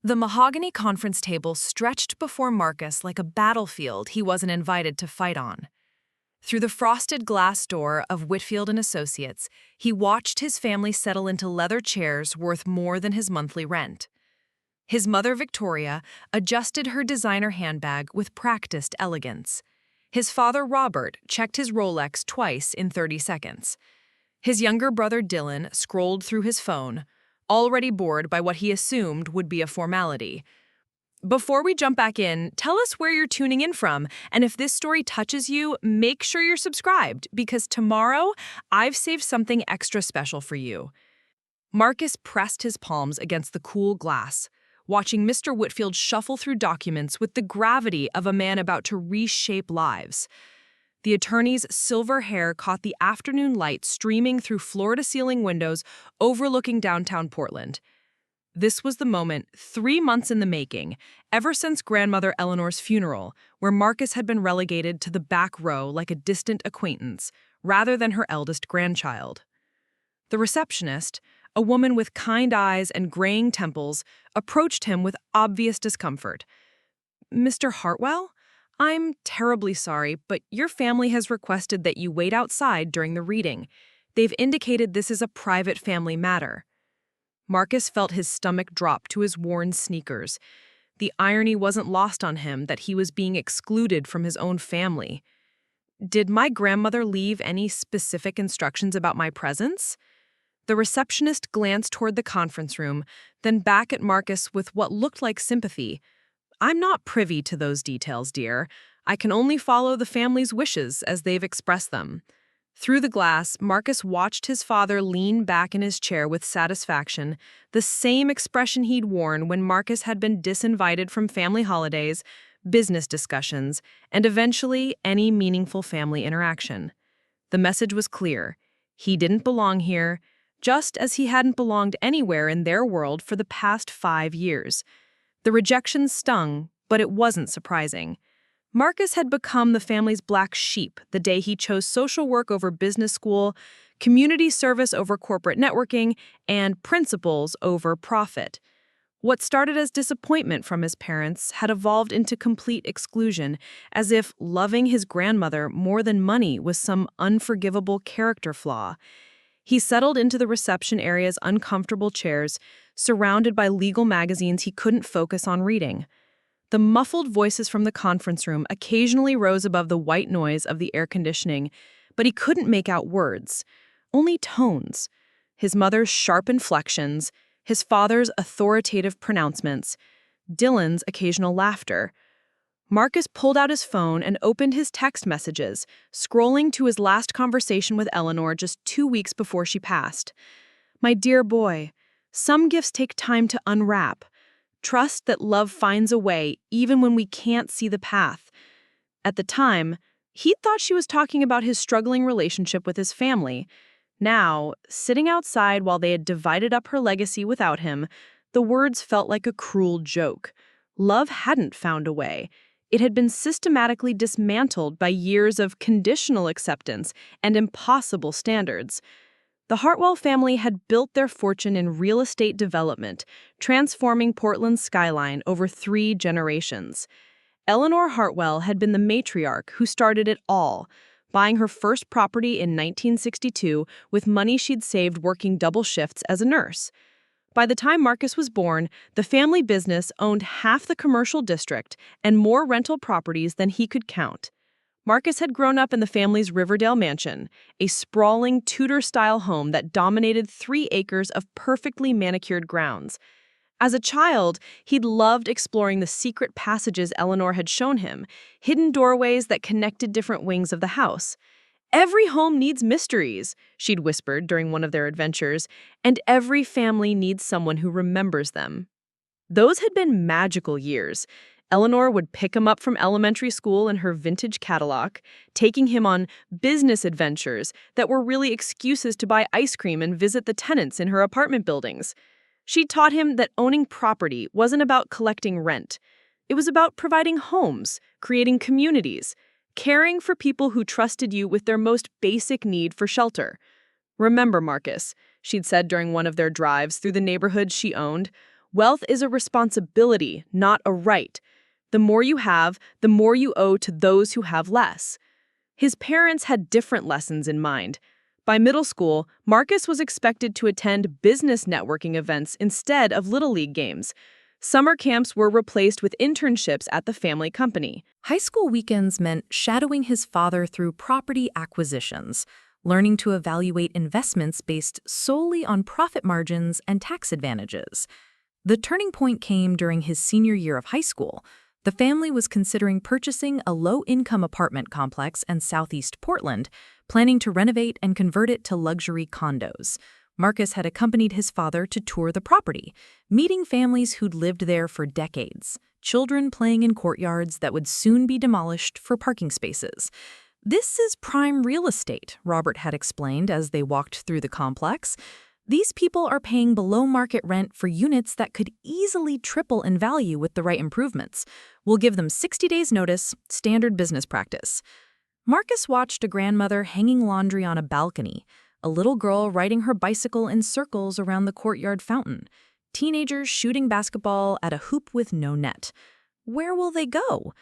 The mahogany conference table stretched before Marcus like a battlefield he wasn't invited to fight on. Through the frosted glass door of Whitfield Associates, he watched his family settle into leather chairs worth more than his monthly rent. His mother, Victoria, adjusted her designer handbag with practiced elegance. His father, Robert, checked his Rolex twice in 30 seconds. His younger brother, Dylan, scrolled through his phone, already bored by what he assumed would be a formality. Before we jump back in, tell us where you're tuning in from, and if this story touches you, make sure you're subscribed, because tomorrow, I've saved something extra special for you. Marcus pressed his palms against the cool glass, watching Mr. Whitfield shuffle through documents with the gravity of a man about to reshape lives. The attorney's silver hair caught the afternoon light streaming through floor-to-ceiling windows overlooking downtown Portland. This was the moment, 3 months in the making, ever since grandmother Eleanor's funeral, where Marcus had been relegated to the back row like a distant acquaintance, rather than her eldest grandchild. The receptionist, a woman with kind eyes and graying temples, approached him with obvious discomfort. "Mr. Hartwell? I'm terribly sorry, but your family has requested that you wait outside during the reading. They've indicated this is a private family matter." Marcus felt his stomach drop to his worn sneakers. The irony wasn't lost on him that he was being excluded from his own family. Did my grandmother leave any specific instructions about my presence? The receptionist glanced toward the conference room, then back at Marcus with what looked like sympathy. "I'm not privy to those details, dear. I can only follow the family's wishes as they've expressed them." Through the glass, Marcus watched his father lean back in his chair with satisfaction, the same expression he'd worn when Marcus had been disinvited from family holidays, business discussions, and eventually any meaningful family interaction. The message was clear. He didn't belong here, just as he hadn't belonged anywhere in their world for the past 5 years. The rejection stung, but it wasn't surprising. Marcus had become the family's black sheep the day he chose social work over business school, community service over corporate networking, and principles over profit. What started as disappointment from his parents had evolved into complete exclusion, as if loving his grandmother more than money was some unforgivable character flaw. He settled into the reception area's uncomfortable chairs, surrounded by legal magazines he couldn't focus on reading. The muffled voices from the conference room occasionally rose above the white noise of the air conditioning, but he couldn't make out words, only tones. His mother's sharp inflections, his father's authoritative pronouncements, Dylan's occasional laughter. Marcus pulled out his phone and opened his text messages, scrolling to his last conversation with Eleanor just 2 weeks before she passed. "My dear boy, some gifts take time to unwrap. Trust that love finds a way even when we can't see the path." At the time, he thought she was talking about his struggling relationship with his family. Now, sitting outside while they had divided up her legacy without him, the words felt like a cruel joke. Love hadn't found a way. It had been systematically dismantled by years of conditional acceptance and impossible standards. The Hartwell family had built their fortune in real estate development, transforming Portland's skyline over 3 generations. Eleanor Hartwell had been the matriarch who started it all, buying her first property in 1962 with money she'd saved working double shifts as a nurse. By the time Marcus was born, the family business owned half the commercial district and more rental properties than he could count. Marcus had grown up in the family's Riverdale mansion, a sprawling Tudor-style home that dominated 3 acres of perfectly manicured grounds. As a child, he'd loved exploring the secret passages Eleanor had shown him, hidden doorways that connected different wings of the house. "Every home needs mysteries," she'd whispered during one of their adventures, "and every family needs someone who remembers them." Those had been magical years. Eleanor would pick him up from elementary school in her vintage Cadillac, taking him on business adventures that were really excuses to buy ice cream and visit the tenants in her apartment buildings. She taught him that owning property wasn't about collecting rent. It was about providing homes, creating communities, caring for people who trusted you with their most basic need for shelter. "Remember, Marcus," she'd said during one of their drives through the neighborhoods she owned, Wealth is a responsibility, not a right. The more you have, the more you owe to those who have less. His parents had different lessons in mind. By middle school, Marcus was expected to attend business networking events instead of Little League games. Summer camps were replaced with internships at the family company. High school weekends meant shadowing his father through property acquisitions, learning to evaluate investments based solely on profit margins and tax advantages. The turning point came during his senior year of high school. The family was considering purchasing a low-income apartment complex in southeast Portland, planning to renovate and convert it to luxury condos. Marcus had accompanied his father to tour the property, meeting families who'd lived there for decades, children playing in courtyards that would soon be demolished for parking spaces. "This is prime real estate," Robert had explained as they walked through the complex. "These people are paying below-market rent for units that could easily triple in value with the right improvements. We'll give them 60 days' notice, standard business practice." Marcus watched a grandmother hanging laundry on a balcony, a little girl riding her bicycle in circles around the courtyard fountain, teenagers shooting basketball at a hoop with no net. Where will they go?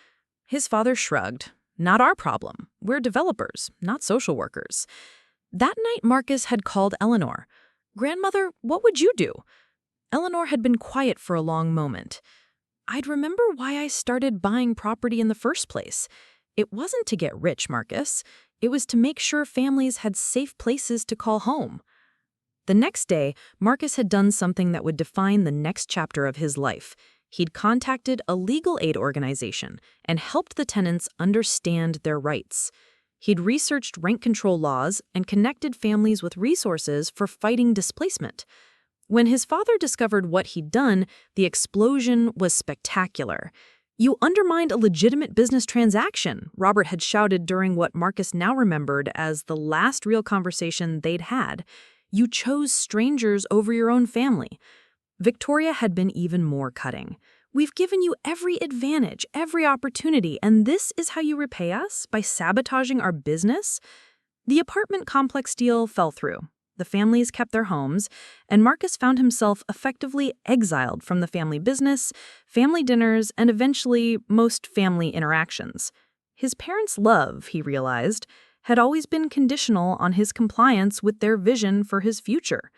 His father shrugged. "Not our problem. We're developers, not social workers." That night, Marcus had called Eleanor. "Grandmother, what would you do?" Eleanor had been quiet for a long moment. "I'd remember why I started buying property in the first place. It wasn't to get rich, Marcus. It was to make sure families had safe places to call home." The next day, Marcus had done something that would define the next chapter of his life. He'd contacted a legal aid organization and helped the tenants understand their rights. He'd researched rent control laws and connected families with resources for fighting displacement. When his father discovered what he'd done, the explosion was spectacular. "You undermined a legitimate business transaction," Robert had shouted during what Marcus now remembered as the last real conversation they'd had. "You chose strangers over your own family." Victoria had been even more cutting. "We've given you every advantage, every opportunity, and this is how you repay us? By sabotaging our business?" The apartment complex deal fell through. The families kept their homes, and Marcus found himself effectively exiled from the family business, family dinners, and eventually most family interactions. His parents' love, he realized, had always been conditional on his compliance with their vision for his future.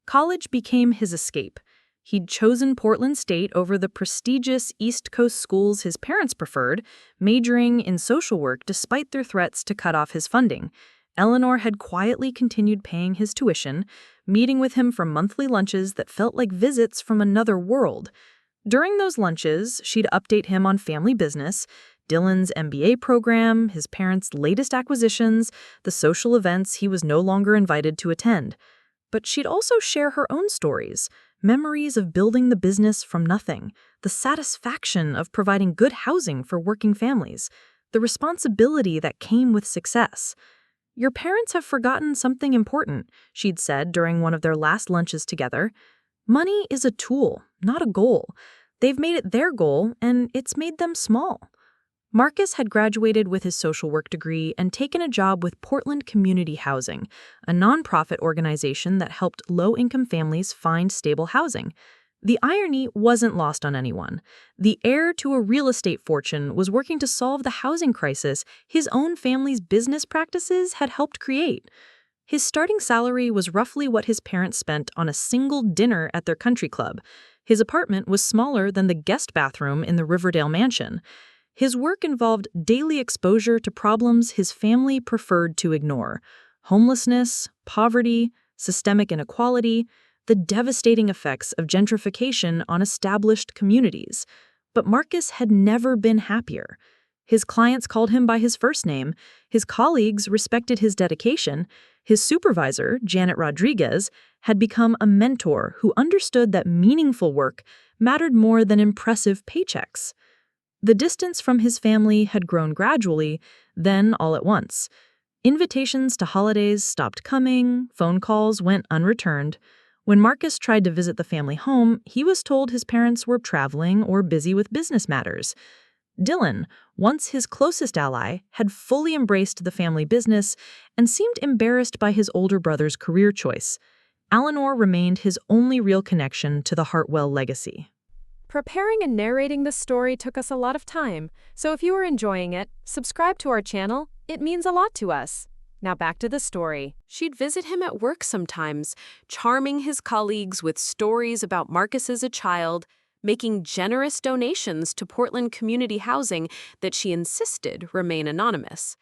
College became his escape. He'd chosen Portland State over the prestigious East Coast schools his parents preferred, majoring in social work despite their threats to cut off his funding. Eleanor had quietly continued paying his tuition, meeting with him for monthly lunches that felt like visits from another world. During those lunches, she'd update him on family business, Dylan's MBA program, his parents' latest acquisitions, the social events he was no longer invited to attend. But she'd also share her own stories, memories of building the business from nothing, the satisfaction of providing good housing for working families, the responsibility that came with success. "Your parents have forgotten something important," she'd said during one of their last lunches together. "Money is a tool, not a goal. They've made it their goal, and it's made them small." Marcus had graduated with his social work degree and taken a job with Portland Community Housing, a nonprofit organization that helped low-income families find stable housing. The irony wasn't lost on anyone. The heir to a real estate fortune was working to solve the housing crisis his own family's business practices had helped create. His starting salary was roughly what his parents spent on a single dinner at their country club. His apartment was smaller than the guest bathroom in the Riverdale mansion. His work involved daily exposure to problems his family preferred to ignore: homelessness, poverty, systemic inequality, the devastating effects of gentrification on established communities. But Marcus had never been happier. His clients called him by his first name, his colleagues respected his dedication, his supervisor, Janet Rodriguez, had become a mentor who understood that meaningful work mattered more than impressive paychecks. The distance from his family had grown gradually, then all at once. Invitations to holidays stopped coming, phone calls went unreturned. When Marcus tried to visit the family home, he was told his parents were traveling or busy with business matters. Dylan, once his closest ally, had fully embraced the family business and seemed embarrassed by his older brother's career choice. Eleanor remained his only real connection to the Hartwell legacy. Preparing and narrating this story took us a lot of time, so if you are enjoying it, subscribe to our channel. It means a lot to us. Now back to the story. She'd visit him at work sometimes, charming his colleagues with stories about Marcus as a child, making generous donations to Portland community housing that she insisted remain anonymous.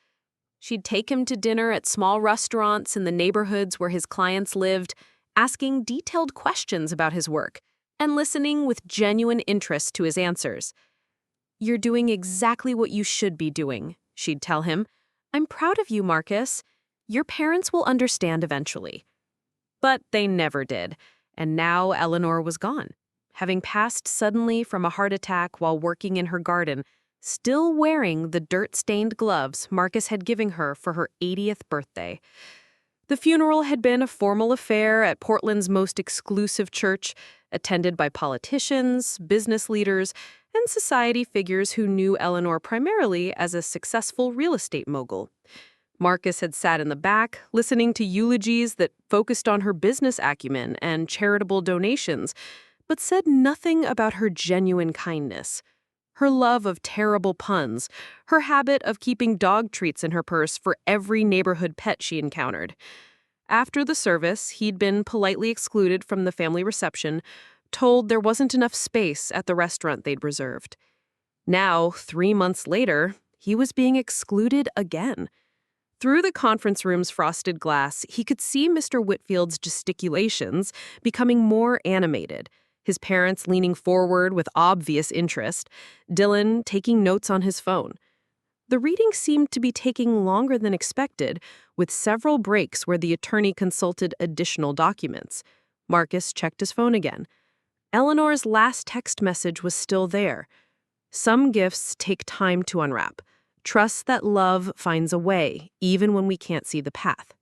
She'd take him to dinner at small restaurants in the neighborhoods where his clients lived, asking detailed questions about his work and listening with genuine interest to his answers. "You're doing exactly what you should be doing," she'd tell him. "I'm proud of you, Marcus. Your parents will understand eventually." But they never did, and now Eleanor was gone, having passed suddenly from a heart attack while working in her garden, still wearing the dirt-stained gloves Marcus had given her for her 80th birthday. The funeral had been a formal affair at Portland's most exclusive church, attended by politicians, business leaders, and society figures who knew Eleanor primarily as a successful real estate mogul. Marcus had sat in the back, listening to eulogies that focused on her business acumen and charitable donations, but said nothing about her genuine kindness. Her love of terrible puns, her habit of keeping dog treats in her purse for every neighborhood pet she encountered. After the service, he'd been politely excluded from the family reception, told there wasn't enough space at the restaurant they'd reserved. Now, 3 months later, he was being excluded again. Through the conference room's frosted glass, he could see Mr. Whitfield's gesticulations becoming more animated, his parents leaning forward with obvious interest, Dylan taking notes on his phone. The reading seemed to be taking longer than expected, with several breaks where the attorney consulted additional documents. Marcus checked his phone again. Eleanor's last text message was still there. "Some gifts take time to unwrap. Trust that love finds a way, even when we can't see the path."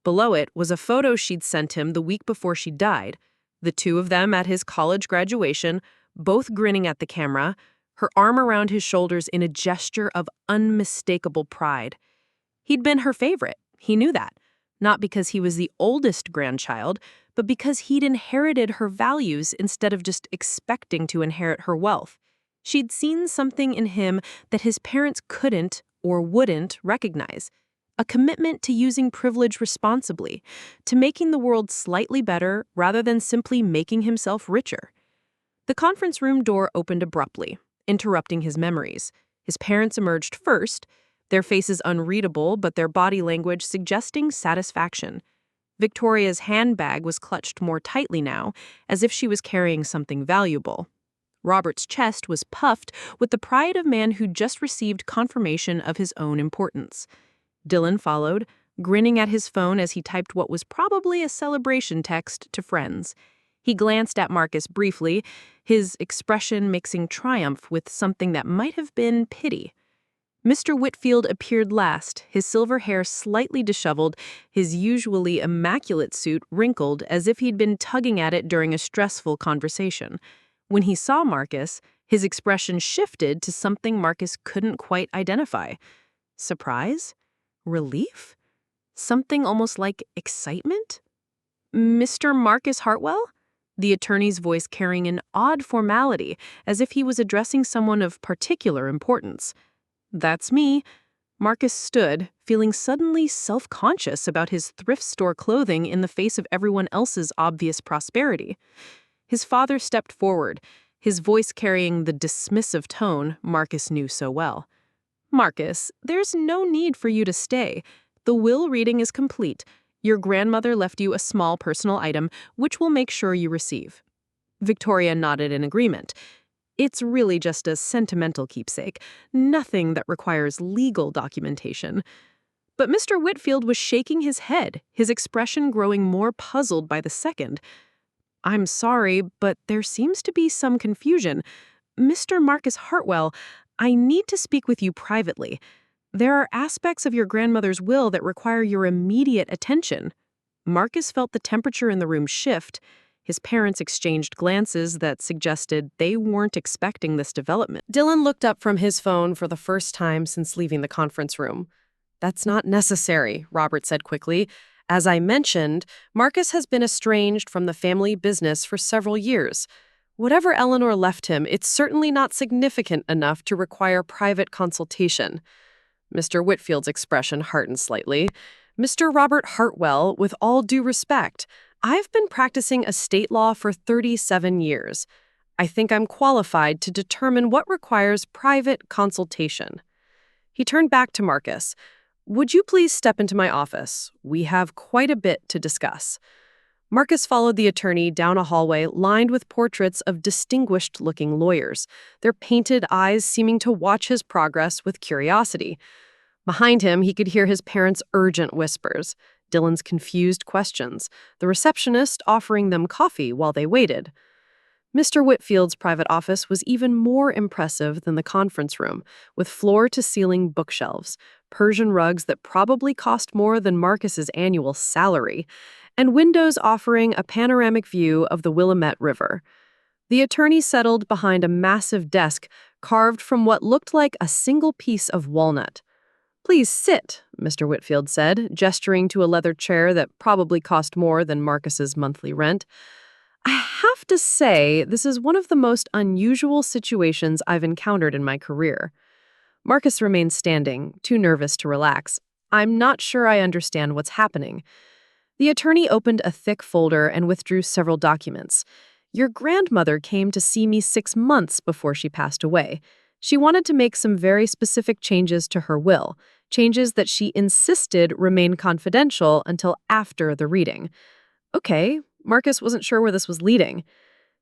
Below it was a photo she'd sent him the week before she died, the two of them at his college graduation, both grinning at the camera, her arm around his shoulders in a gesture of unmistakable pride. He'd been her favorite, he knew that, not because he was the oldest grandchild, but because he'd inherited her values instead of just expecting to inherit her wealth. She'd seen something in him that his parents couldn't or wouldn't recognize. A commitment to using privilege responsibly, to making the world slightly better rather than simply making himself richer. The conference room door opened abruptly, interrupting his memories. His parents emerged first, their faces unreadable but their body language suggesting satisfaction. Victoria's handbag was clutched more tightly now, as if she was carrying something valuable. Robert's chest was puffed with the pride of man who'd just received confirmation of his own importance. Dylan followed, grinning at his phone as he typed what was probably a celebration text to friends. He glanced at Marcus briefly, his expression mixing triumph with something that might have been pity. Mr. Whitfield appeared last, his silver hair slightly disheveled, his usually immaculate suit wrinkled as if he'd been tugging at it during a stressful conversation. When he saw Marcus, his expression shifted to something Marcus couldn't quite identify. Surprise? Relief? Something almost like excitement? "Mr. Marcus Hartwell?" The attorney's voice carrying an odd formality, as if he was addressing someone of particular importance. "That's me." Marcus stood, feeling suddenly self-conscious about his thrift store clothing in the face of everyone else's obvious prosperity. His father stepped forward, his voice carrying the dismissive tone Marcus knew so well. "Marcus, there's no need for you to stay. The will reading is complete. Your grandmother left you a small personal item, which we'll make sure you receive." Victoria nodded in agreement. "It's really just a sentimental keepsake, nothing that requires legal documentation." But Mr. Whitfield was shaking his head, his expression growing more puzzled by the second. "I'm sorry, but there seems to be some confusion. Mr. Marcus Hartwell, I need to speak with you privately. There are aspects of your grandmother's will that require your immediate attention." Marcus felt the temperature in the room shift. His parents exchanged glances that suggested they weren't expecting this development. Dylan looked up from his phone for the first time since leaving the conference room. "That's not necessary," Robert said quickly. As I mentioned, Marcus has been estranged from the family business for several years. Whatever Eleanor left him, it's certainly not significant enough to require private consultation. Mr. Whitfield's expression hardened slightly. Mr. Robert Hartwell, with all due respect, I've been practicing estate law for 37 years. I think I'm qualified to determine what requires private consultation. He turned back to Marcus. Would you please step into my office? We have quite a bit to discuss. Marcus followed the attorney down a hallway lined with portraits of distinguished-looking lawyers, their painted eyes seeming to watch his progress with curiosity. Behind him, he could hear his parents' urgent whispers, Dylan's confused questions, the receptionist offering them coffee while they waited. Mr. Whitfield's private office was even more impressive than the conference room, with floor-to-ceiling bookshelves, Persian rugs that probably cost more than Marcus's annual salary, and windows offering a panoramic view of the Willamette River. The attorney settled behind a massive desk carved from what looked like a single piece of walnut. "Please sit," Mr. Whitfield said, gesturing to a leather chair that probably cost more than Marcus's monthly rent. "I have to say, this is one of the most unusual situations I've encountered in my career." Marcus remained standing, too nervous to relax. "I'm not sure I understand what's happening." The attorney opened a thick folder and withdrew several documents. "Your grandmother came to see me 6 months before she passed away. She wanted to make some very specific changes to her will, changes that she insisted remain confidential until after the reading." Okay, Marcus wasn't sure where this was leading.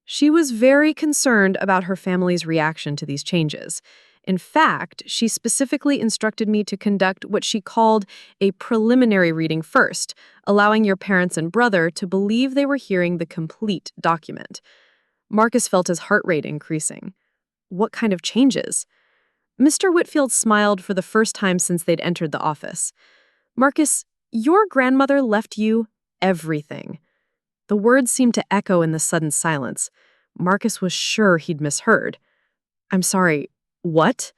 "She was very concerned about her family's reaction to these changes. In fact, she specifically instructed me to conduct what she called a preliminary reading first, allowing your parents and brother to believe they were hearing the complete document." Marcus felt his heart rate increasing. What kind of changes? Mr. Whitfield smiled for the first time since they'd entered the office. "Marcus, your grandmother left you everything." The words seemed to echo in the sudden silence. Marcus was sure he'd misheard. "I'm sorry, what?"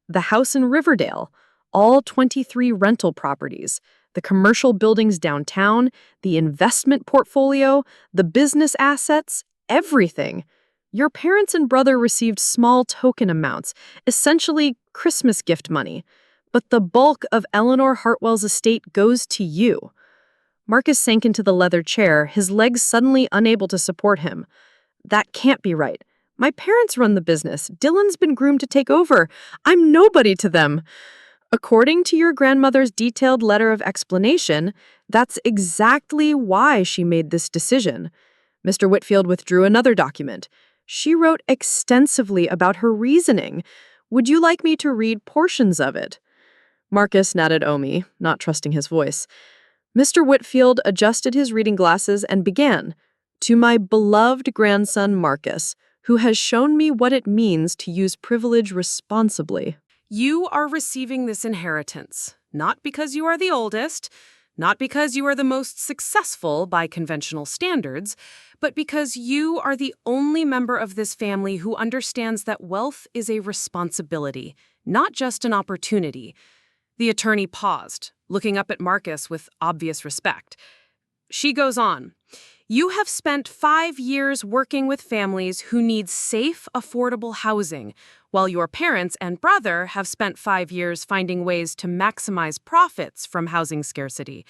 "The house in Riverdale, all 23 rental properties, the commercial buildings downtown, the investment portfolio, the business assets, everything. Your parents and brother received small token amounts, essentially Christmas gift money, but the bulk of Eleanor Hartwell's estate goes to you." Marcus sank into the leather chair, his legs suddenly unable to support him. "That can't be right. My parents run the business. Dylan's been groomed to take over. I'm nobody to them." "According to your grandmother's detailed letter of explanation, that's exactly why she made this decision." Mr. Whitfield withdrew another document. "She wrote extensively about her reasoning. Would you like me to read portions of it?" Marcus nodded Omi, not trusting his voice. Mr. Whitfield adjusted his reading glasses and began. "To my beloved grandson Marcus, who has shown me what it means to use privilege responsibly. You are receiving this inheritance, not because you are the oldest, not because you are the most successful by conventional standards, but because you are the only member of this family who understands that wealth is a responsibility, not just an opportunity." The attorney paused, looking up at Marcus with obvious respect. She goes on, "You have spent 5 years working with families who need safe, affordable housing, while your parents and brother have spent 5 years finding ways to maximize profits from housing scarcity.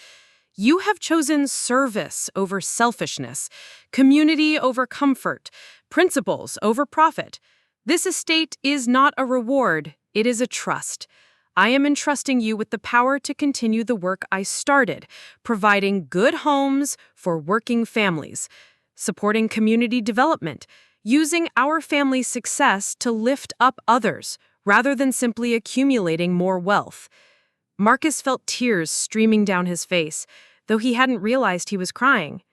You have chosen service over selfishness, community over comfort, principles over profit. This estate is not a reward, it is a trust. I am entrusting you with the power to continue the work I started, providing good homes for working families, supporting community development, using our family's success to lift up others, rather than simply accumulating more wealth." Marcus felt tears streaming down his face, though he hadn't realized he was crying.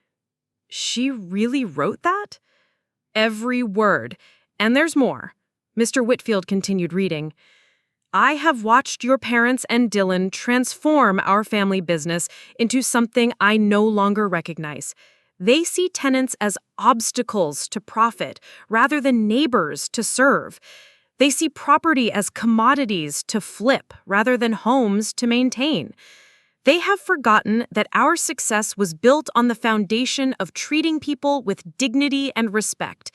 She really wrote that? Every word. And there's more. Mr. Whitfield continued reading. "I have watched your parents and Dylan transform our family business into something I no longer recognize. They see tenants as obstacles to profit rather than neighbors to serve. They see property as commodities to flip rather than homes to maintain. They have forgotten that our success was built on the foundation of treating people with dignity and respect.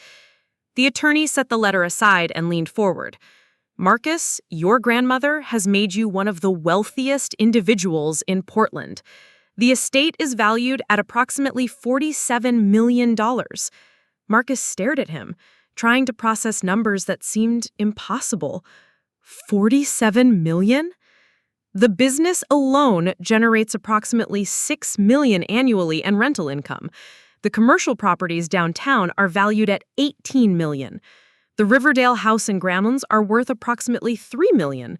The attorney set the letter aside and leaned forward. Marcus, your grandmother has made you one of the wealthiest individuals in Portland. The estate is valued at approximately $47 million. Marcus stared at him, trying to process numbers that seemed impossible. 47 million? The business alone generates approximately $6 million annually in rental income. The commercial properties downtown are valued at $18 million. The Riverdale house and grounds are worth approximately $3 million.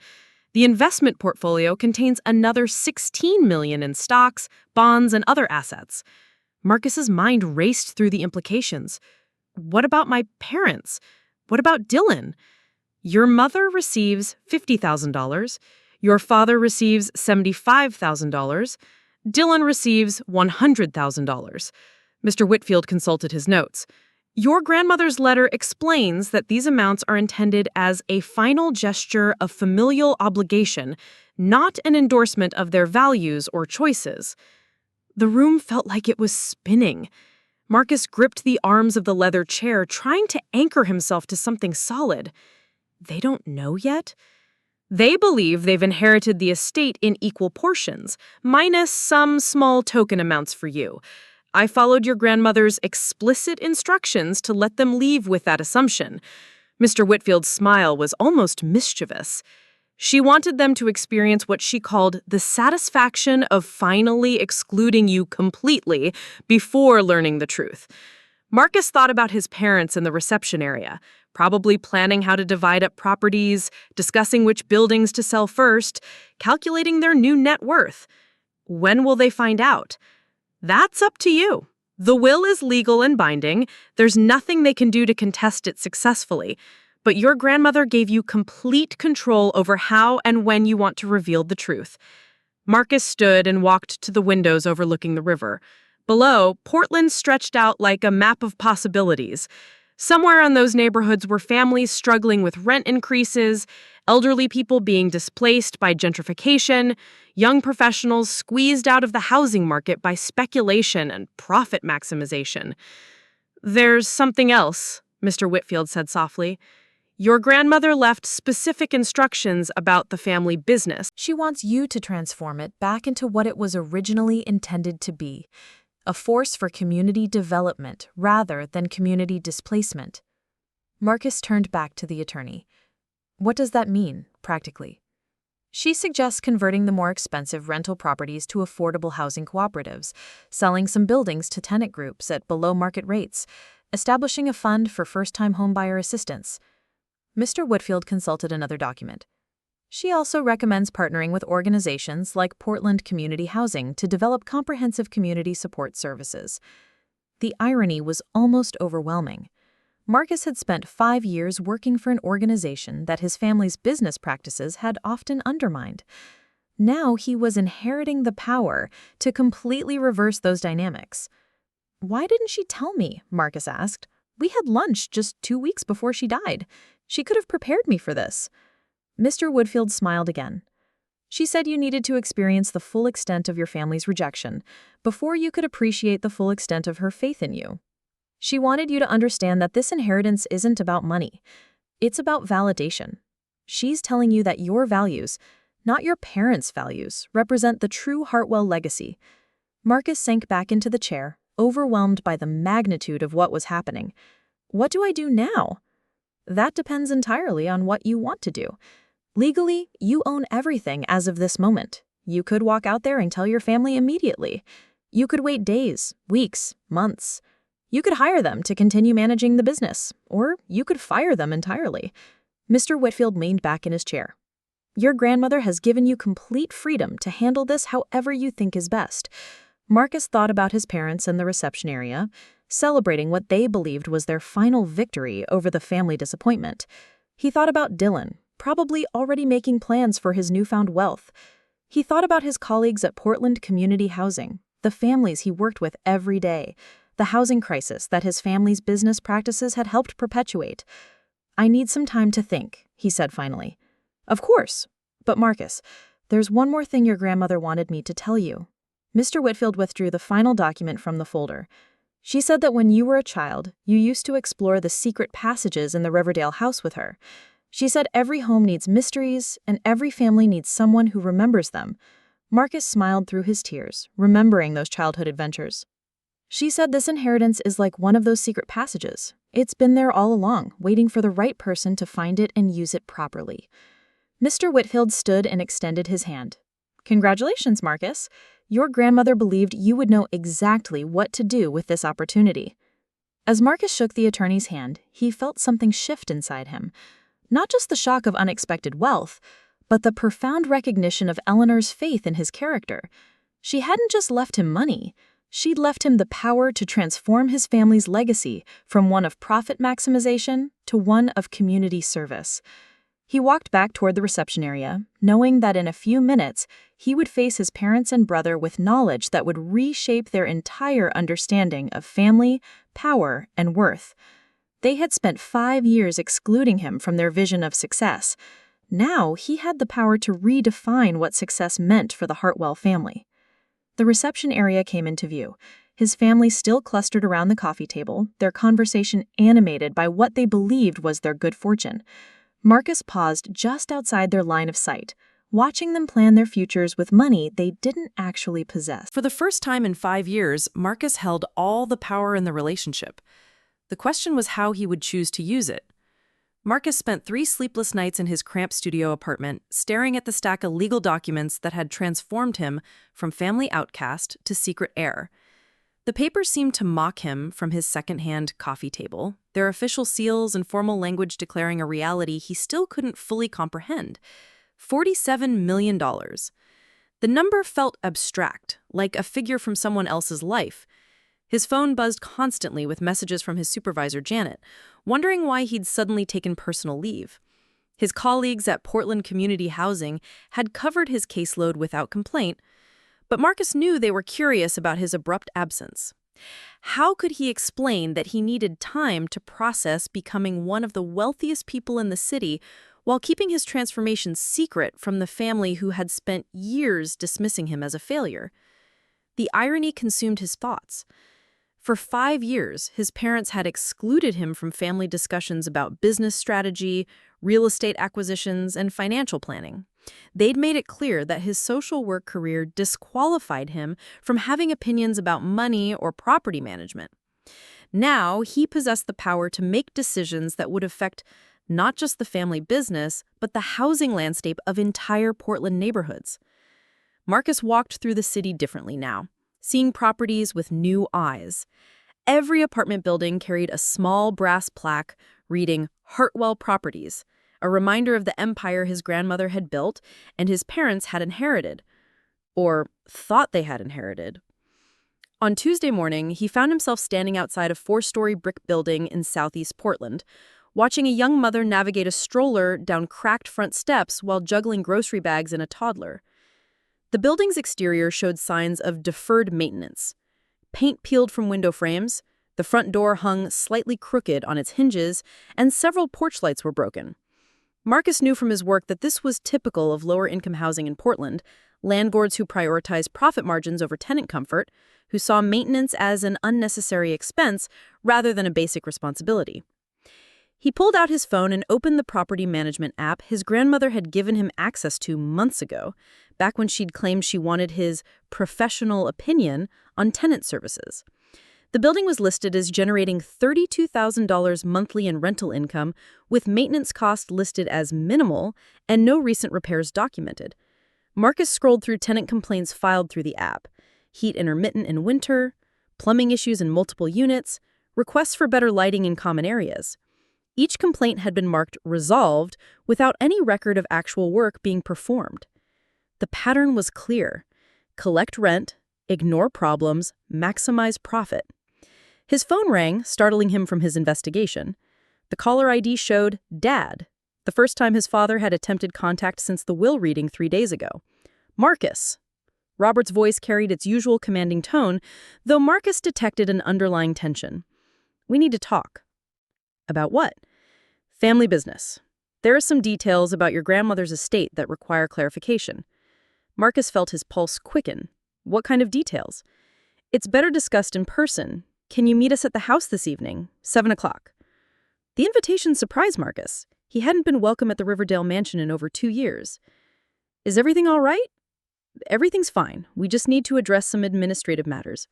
The investment portfolio contains another $16 million in stocks, bonds, and other assets. Marcus's mind raced through the implications. What about my parents? What about Dylan? Your mother receives $50,000. Your father receives $75,000. Dylan receives $100,000. Mr. Whitfield consulted his notes. Your grandmother's letter explains that these amounts are intended as a final gesture of familial obligation, not an endorsement of their values or choices. The room felt like it was spinning. Marcus gripped the arms of the leather chair, trying to anchor himself to something solid. They don't know yet? They believe they've inherited the estate in equal portions, minus some small token amounts for you. I followed your grandmother's explicit instructions to let them leave with that assumption. Mr. Whitfield's smile was almost mischievous. She wanted them to experience what she called the satisfaction of finally excluding you completely before learning the truth. Marcus thought about his parents in the reception area, probably planning how to divide up properties, discussing which buildings to sell first, calculating their new net worth. When will they find out? That's up to you. The will is legal and binding. There's nothing they can do to contest it successfully. But your grandmother gave you complete control over how and when you want to reveal the truth. Marcus stood and walked to the windows overlooking the river. Below, Portland stretched out like a map of possibilities. Somewhere in those neighborhoods were families struggling with rent increases, elderly people being displaced by gentrification, young professionals squeezed out of the housing market by speculation and profit maximization. There's something else, Mr. Whitfield said softly. Your grandmother left specific instructions about the family business. She wants you to transform it back into what it was originally intended to be, a force for community development rather than community displacement. Marcus turned back to the attorney. What does that mean, practically? She suggests converting the more expensive rental properties to affordable housing cooperatives, selling some buildings to tenant groups at below-market rates, establishing a fund for first-time homebuyer assistance. Mr. Whitfield consulted another document. She also recommends partnering with organizations like Portland Community Housing to develop comprehensive community support services. The irony was almost overwhelming. Marcus had spent 5 years working for an organization that his family's business practices had often undermined. Now he was inheriting the power to completely reverse those dynamics. Why didn't she tell me? Marcus asked. We had lunch just 2 weeks before she died. She could have prepared me for this. Mr. Whitfield smiled again. She said you needed to experience the full extent of your family's rejection before you could appreciate the full extent of her faith in you. She wanted you to understand that this inheritance isn't about money. It's about validation. She's telling you that your values, not your parents' values, represent the true Hartwell legacy. Marcus sank back into the chair, overwhelmed by the magnitude of what was happening. What do I do now? That depends entirely on what you want to do. Legally, you own everything as of this moment. You could walk out there and tell your family immediately. You could wait days, weeks, months. You could hire them to continue managing the business, or you could fire them entirely. Mr. Whitfield leaned back in his chair. Your grandmother has given you complete freedom to handle this however you think is best. Marcus thought about his parents in the reception area, celebrating what they believed was their final victory over the family disappointment. He thought about Dylan, probably already making plans for his newfound wealth. He thought about his colleagues at Portland Community Housing, the families he worked with every day, the housing crisis that his family's business practices had helped perpetuate. I need some time to think, he said finally. Of course. But Marcus, there's one more thing your grandmother wanted me to tell you." Mr. Whitfield withdrew the final document from the folder. "She said that when you were a child, you used to explore the secret passages in the Riverdale house with her. She said every home needs mysteries, and every family needs someone who remembers them." Marcus smiled through his tears, remembering those childhood adventures. "She said this inheritance is like one of those secret passages. It's been there all along, waiting for the right person to find it and use it properly." Mr. Whitfield stood and extended his hand. "Congratulations, Marcus. Your grandmother believed you would know exactly what to do with this opportunity." As Marcus shook the attorney's hand, he felt something shift inside him. Not just the shock of unexpected wealth, but the profound recognition of Eleanor's faith in his character. She hadn't just left him money. She'd left him the power to transform his family's legacy from one of profit maximization to one of community service. He walked back toward the reception area, knowing that in a few minutes he would face his parents and brother with knowledge that would reshape their entire understanding of family, power, and worth. They had spent 5 years excluding him from their vision of success. Now he had the power to redefine what success meant for the Hartwell family. The reception area came into view, his family still clustered around the coffee table, their conversation animated by what they believed was their good fortune. Marcus paused just outside their line of sight, watching them plan their futures with money they didn't actually possess. For the first time in 5 years, Marcus held all the power in the relationship. The question was how he would choose to use it. Marcus spent 3 sleepless nights in his cramped studio apartment, staring at the stack of legal documents that had transformed him from family outcast to secret heir. The papers seemed to mock him from his second-hand coffee table, their official seals and formal language declaring a reality he still couldn't fully comprehend. $47 million. The number felt abstract, like a figure from someone else's life. His phone buzzed constantly with messages from his supervisor, Janet, wondering why he'd suddenly taken personal leave. His colleagues at Portland Community Housing had covered his caseload without complaint, but Marcus knew they were curious about his abrupt absence. How could he explain that he needed time to process becoming one of the wealthiest people in the city while keeping his transformation secret from the family who had spent years dismissing him as a failure? The irony consumed his thoughts. For 5 years, his parents had excluded him from family discussions about business strategy, real estate acquisitions, and financial planning. They'd made it clear that his social work career disqualified him from having opinions about money or property management. Now, he possessed the power to make decisions that would affect not just the family business, but the housing landscape of entire Portland neighborhoods. Marcus walked through the city differently now, seeing properties with new eyes. Every apartment building carried a small brass plaque reading Hartwell Properties, a reminder of the empire his grandmother had built and his parents had inherited, or thought they had inherited. On Tuesday morning, he found himself standing outside a 4-story brick building in southeast Portland, watching a young mother navigate a stroller down cracked front steps while juggling grocery bags and a toddler. The building's exterior showed signs of deferred maintenance. Paint peeled from window frames, the front door hung slightly crooked on its hinges, and several porch lights were broken. Marcus knew from his work that this was typical of lower-income housing in Portland, landlords who prioritized profit margins over tenant comfort, who saw maintenance as an unnecessary expense rather than a basic responsibility. He pulled out his phone and opened the property management app his grandmother had given him access to months ago, back when she'd claimed she wanted his professional opinion on tenant services. The building was listed as generating $32,000 monthly in rental income, with maintenance costs listed as minimal and no recent repairs documented. Marcus scrolled through tenant complaints filed through the app: heat intermittent in winter, plumbing issues in multiple units, requests for better lighting in common areas. Each complaint had been marked resolved without any record of actual work being performed. The pattern was clear: collect rent, ignore problems, maximize profit. His phone rang, startling him from his investigation. The caller ID showed Dad, the first time his father had attempted contact since the will reading 3 days ago. Marcus. Robert's voice carried its usual commanding tone, though Marcus detected an underlying tension. "We need to talk." "About what?" "Family business. There are some details about your grandmother's estate that require clarification." Marcus felt his pulse quicken. What kind of details? It's better discussed in person. Can you meet us at the house this evening? 7 o'clock. The invitation surprised Marcus. He hadn't been welcome at the Riverdale mansion in over 2 years. Is everything all right? Everything's fine. We just need to address some administrative matters.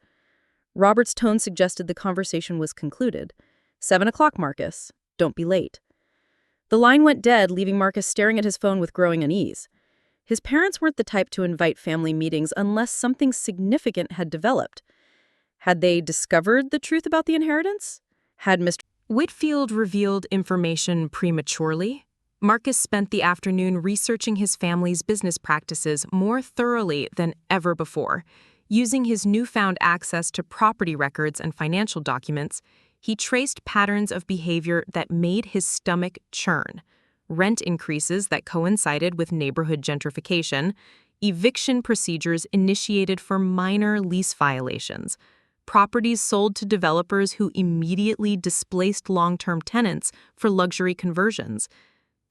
Robert's tone suggested the conversation was concluded. 7 o'clock, Marcus. Don't be late. The line went dead, leaving Marcus staring at his phone with growing unease. His parents weren't the type to invite family meetings unless something significant had developed. Had they discovered the truth about the inheritance? Had Mr. Whitfield revealed information prematurely? Marcus spent the afternoon researching his family's business practices more thoroughly than ever before. Using his newfound access to property records and financial documents, he traced patterns of behavior that made his stomach churn. Rent increases that coincided with neighborhood gentrification, eviction procedures initiated for minor lease violations, properties sold to developers who immediately displaced long-term tenants for luxury conversions.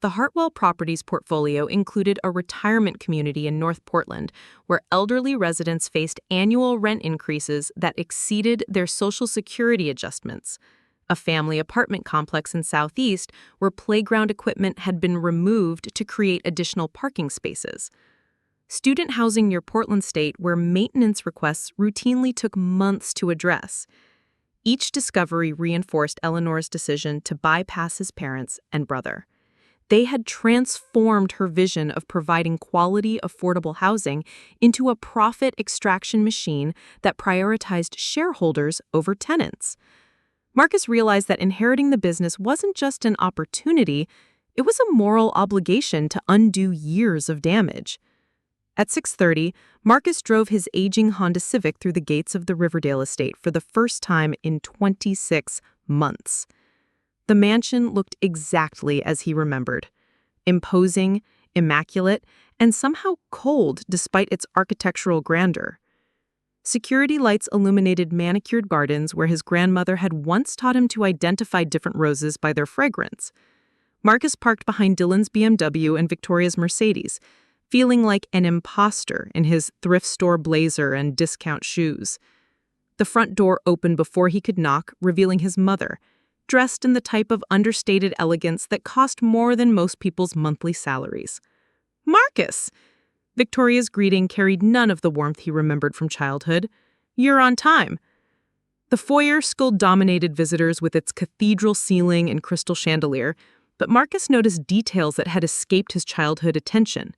The Hartwell Properties portfolio included a retirement community in North Portland where elderly residents faced annual rent increases that exceeded their Social Security adjustments, a family apartment complex in Southeast where playground equipment had been removed to create additional parking spaces, student housing near Portland State where maintenance requests routinely took months to address. Each discovery reinforced Eleanor's decision to bypass his parents and brother. They had transformed her vision of providing quality, affordable housing into a profit extraction machine that prioritized shareholders over tenants. Marcus realized that inheriting the business wasn't just an opportunity, it was a moral obligation to undo years of damage. At 6:30, Marcus drove his aging Honda Civic through the gates of the Riverdale estate for the first time in 26 months. The mansion looked exactly as he remembered. Imposing, immaculate, and somehow cold despite its architectural grandeur. Security lights illuminated manicured gardens where his grandmother had once taught him to identify different roses by their fragrance. Marcus parked behind Dylan's BMW and Victoria's Mercedes, feeling like an imposter in his thrift store blazer and discount shoes. The front door opened before he could knock, revealing his mother, dressed in the type of understated elegance that cost more than most people's monthly salaries. "Marcus!" Victoria's greeting carried none of the warmth he remembered from childhood. "You're on time." The foyer still dominated visitors with its cathedral ceiling and crystal chandelier, but Marcus noticed details that had escaped his childhood attention.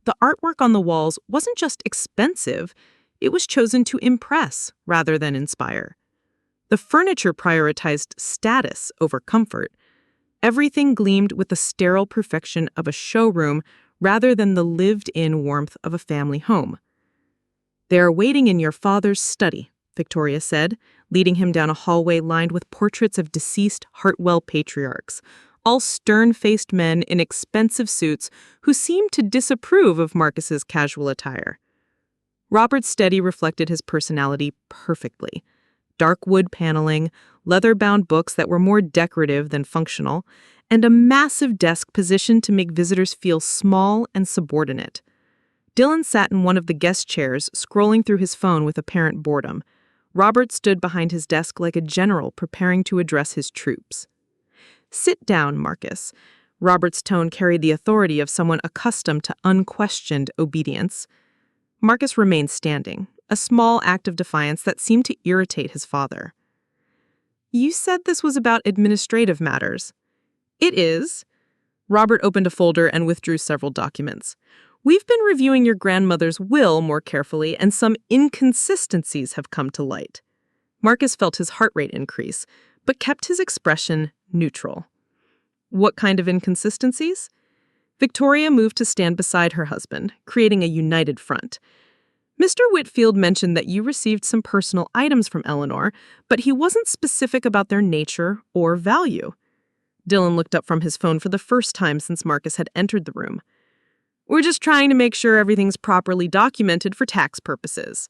The artwork on the walls wasn't just expensive, it was chosen to impress rather than inspire. The furniture prioritized status over comfort. Everything gleamed with the sterile perfection of a showroom rather than the lived-in warmth of a family home. "They are waiting in your father's study," Victoria said, leading him down a hallway lined with portraits of deceased Hartwell patriarchs, all stern-faced men in expensive suits who seemed to disapprove of Marcus's casual attire. Robert's study reflected his personality perfectly. Dark wood paneling, leather-bound books that were more decorative than functional, and a massive desk positioned to make visitors feel small and subordinate. Dylan sat in one of the guest chairs, scrolling through his phone with apparent boredom. Robert stood behind his desk like a general preparing to address his troops. "Sit down, Marcus." Robert's tone carried the authority of someone accustomed to unquestioned obedience. Marcus remained standing, a small act of defiance that seemed to irritate his father. "You said this was about administrative matters." "It is." Robert opened a folder and withdrew several documents. "We've been reviewing your grandmother's will more carefully, and some inconsistencies have come to light." Marcus felt his heart rate increase, but kept his expression neutral. "What kind of inconsistencies?" Victoria moved to stand beside her husband, creating a united front. "Mr. Whitfield mentioned that you received some personal items from Eleanor, but he wasn't specific about their nature or value." Dylan looked up from his phone for the first time since Marcus had entered the room. "We're just trying to make sure everything's properly documented for tax purposes."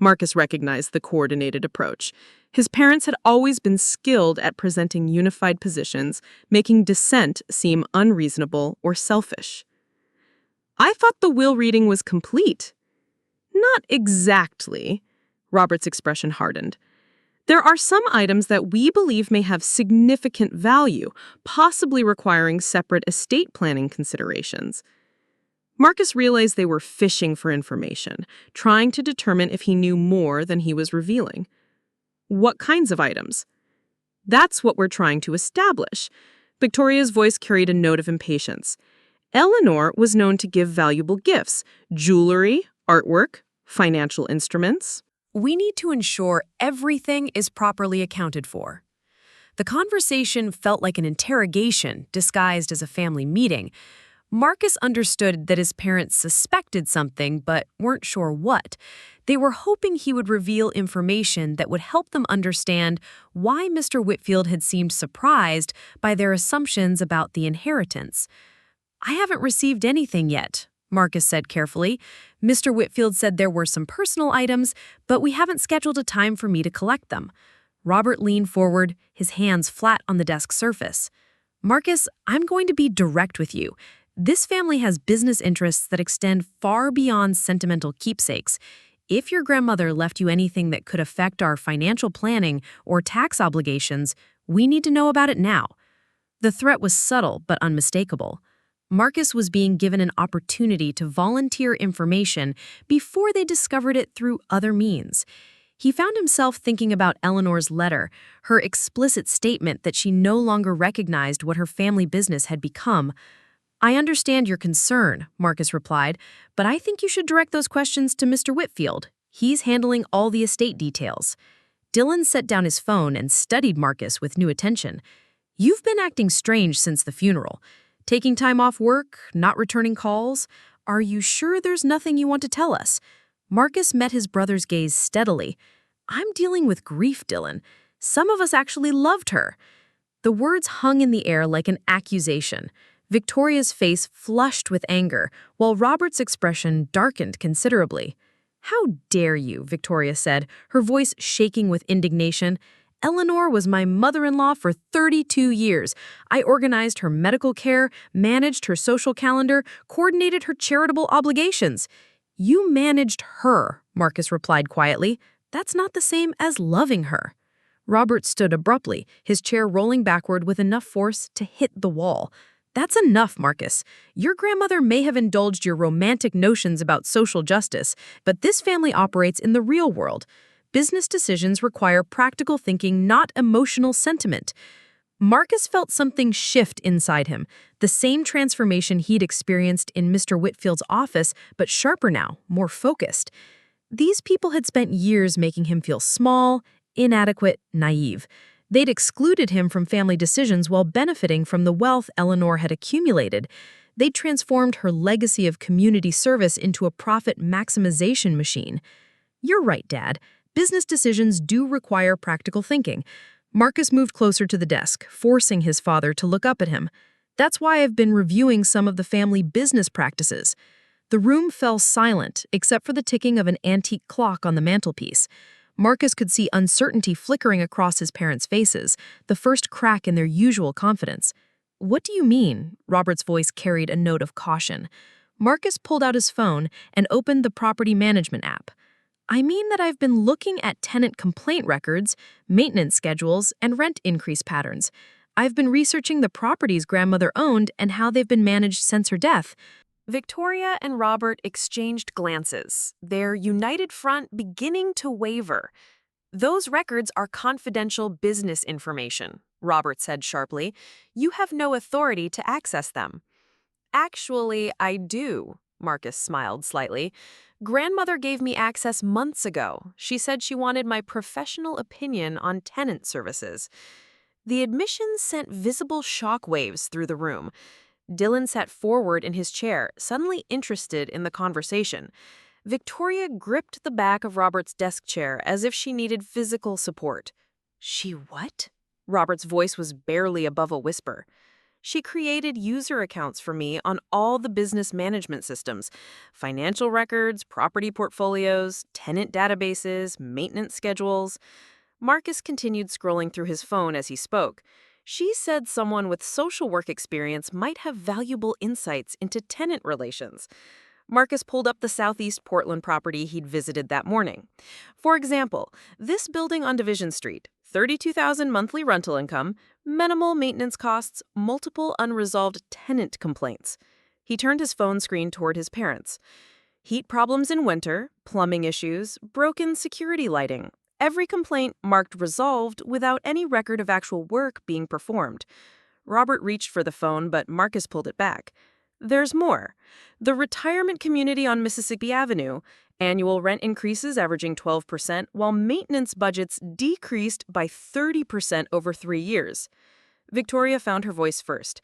Marcus recognized the coordinated approach. His parents had always been skilled at presenting unified positions, making dissent seem unreasonable or selfish. I thought the will reading was complete. Not exactly. Robert's expression hardened. There are some items that we believe may have significant value, possibly requiring separate estate planning considerations. Marcus realized they were fishing for information, trying to determine if he knew more than he was revealing. What kinds of items? That's what we're trying to establish. Victoria's voice carried a note of impatience. Eleanor was known to give valuable gifts, jewelry, artwork, financial instruments. We need to ensure everything is properly accounted for. The conversation felt like an interrogation disguised as a family meeting. Marcus understood that his parents suspected something but weren't sure what. They were hoping he would reveal information that would help them understand why Mr. Whitfield had seemed surprised by their assumptions about the inheritance. "I haven't received anything yet," Marcus said carefully. "Mr. Whitfield said there were some personal items, but we haven't scheduled a time for me to collect them." Robert leaned forward, his hands flat on the desk surface. "Marcus, I'm going to be direct with you. This family has business interests that extend far beyond sentimental keepsakes. If your grandmother left you anything that could affect our financial planning or tax obligations, we need to know about it now." The threat was subtle but unmistakable. Marcus was being given an opportunity to volunteer information before they discovered it through other means. He found himself thinking about Eleanor's letter, her explicit statement that she no longer recognized what her family business had become. "I understand your concern," Marcus replied, "but I think you should direct those questions to Mr. Whitfield. He's handling all the estate details." Dylan set down his phone and studied Marcus with new attention. "You've been acting strange since the funeral. Taking time off work, not returning calls. Are you sure there's nothing you want to tell us?" Marcus met his brother's gaze steadily. "I'm dealing with grief, Dylan. Some of us actually loved her." The words hung in the air like an accusation. Victoria's face flushed with anger, while Robert's expression darkened considerably. "How dare you," Victoria said, her voice shaking with indignation. "Eleanor was my mother-in-law for 32 years. I organized her medical care, managed her social calendar, coordinated her charitable obligations." "You managed her," Marcus replied quietly. "That's not the same as loving her." Robert stood abruptly, his chair rolling backward with enough force to hit the wall. "That's enough, Marcus. Your grandmother may have indulged your romantic notions about social justice, but this family operates in the real world. Business decisions require practical thinking, not emotional sentiment." Marcus felt something shift inside him, the same transformation he'd experienced in Mr. Whitfield's office, but sharper now, more focused. These people had spent years making him feel small, inadequate, naive. They'd excluded him from family decisions while benefiting from the wealth Eleanor had accumulated. They'd transformed her legacy of community service into a profit maximization machine. "You're right, Dad. Business decisions do require practical thinking." Marcus moved closer to the desk, forcing his father to look up at him. "That's why I've been reviewing some of the family business practices." The room fell silent, except for the ticking of an antique clock on the mantelpiece. Marcus could see uncertainty flickering across his parents' faces, the first crack in their usual confidence. "What do you mean?" Robert's voice carried a note of caution. Marcus pulled out his phone and opened the property management app. "I mean that I've been looking at tenant complaint records, maintenance schedules, and rent increase patterns. I've been researching the properties grandmother owned and how they've been managed since her death." Victoria and Robert exchanged glances, their united front beginning to waver. "Those records are confidential business information," Robert said sharply. "You have no authority to access them." "Actually, I do," Marcus smiled slightly. "Grandmother gave me access months ago. She said she wanted my professional opinion on tenant services." The admission sent visible shock waves through the room. Dylan sat forward in his chair, suddenly interested in the conversation. Victoria gripped the back of Robert's desk chair as if she needed physical support. "She what?" Robert's voice was barely above a whisper. "She created user accounts for me on all the business management systems, financial records, property portfolios, tenant databases, maintenance schedules." Marcus continued scrolling through his phone as he spoke. She said someone with social work experience might have valuable insights into tenant relations. Marcus pulled up the Southeast Portland property he'd visited that morning. For example, this building on Division Street, $32,000 monthly rental income, minimal maintenance costs, multiple unresolved tenant complaints. He turned his phone screen toward his parents. Heat problems in winter, plumbing issues, broken security lighting. Every complaint marked resolved without any record of actual work being performed. Robert reached for the phone, but Marcus pulled it back. There's more. The retirement community on Mississippi Avenue, annual rent increases averaging 12%, while maintenance budgets decreased by 30% over 3 years. Victoria found her voice first.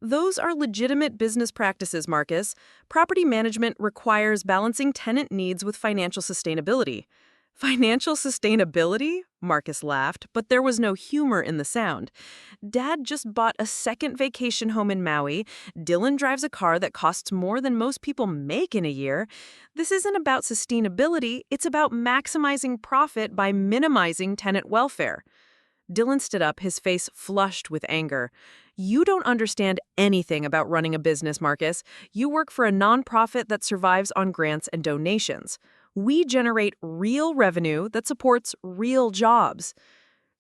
Those are legitimate business practices, Marcus. Property management requires balancing tenant needs with financial sustainability. Financial sustainability? Marcus laughed, but there was no humor in the sound. Dad just bought a second vacation home in Maui. Dylan drives a car that costs more than most people make in a year. This isn't about sustainability, it's about maximizing profit by minimizing tenant welfare. Dylan stood up, his face flushed with anger. You don't understand anything about running a business, Marcus. You work for a nonprofit that survives on grants and donations. We generate real revenue that supports real jobs.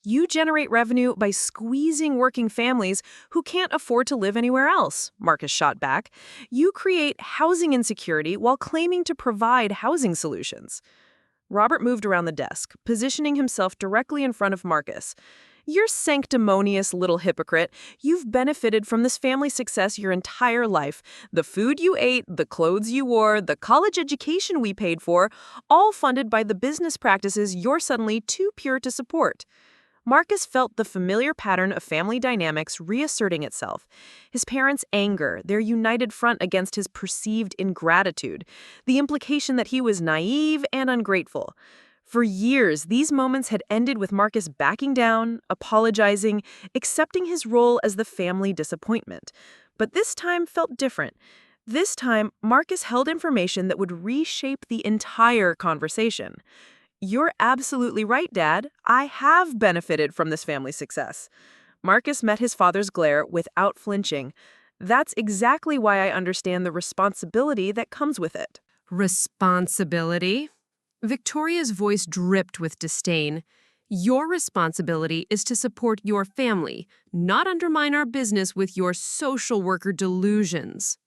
You generate revenue by squeezing working families who can't afford to live anywhere else, Marcus shot back. You create housing insecurity while claiming to provide housing solutions. Robert moved around the desk, positioning himself directly in front of Marcus. You're sanctimonious little hypocrite. You've benefited from this family success your entire life. The food you ate, the clothes you wore, the college education we paid for, all funded by the business practices you're suddenly too pure to support. Marcus felt the familiar pattern of family dynamics reasserting itself. His parents' anger, their united front against his perceived ingratitude, the implication that he was naive and ungrateful. For years, these moments had ended with Marcus backing down, apologizing, accepting his role as the family disappointment. But this time felt different. This time, Marcus held information that would reshape the entire conversation. You're absolutely right, Dad. I have benefited from this family success. Marcus met his father's glare without flinching. That's exactly why I understand the responsibility that comes with it. Responsibility? Victoria's voice dripped with disdain. Your responsibility is to support your family, not undermine our business with your social worker delusions.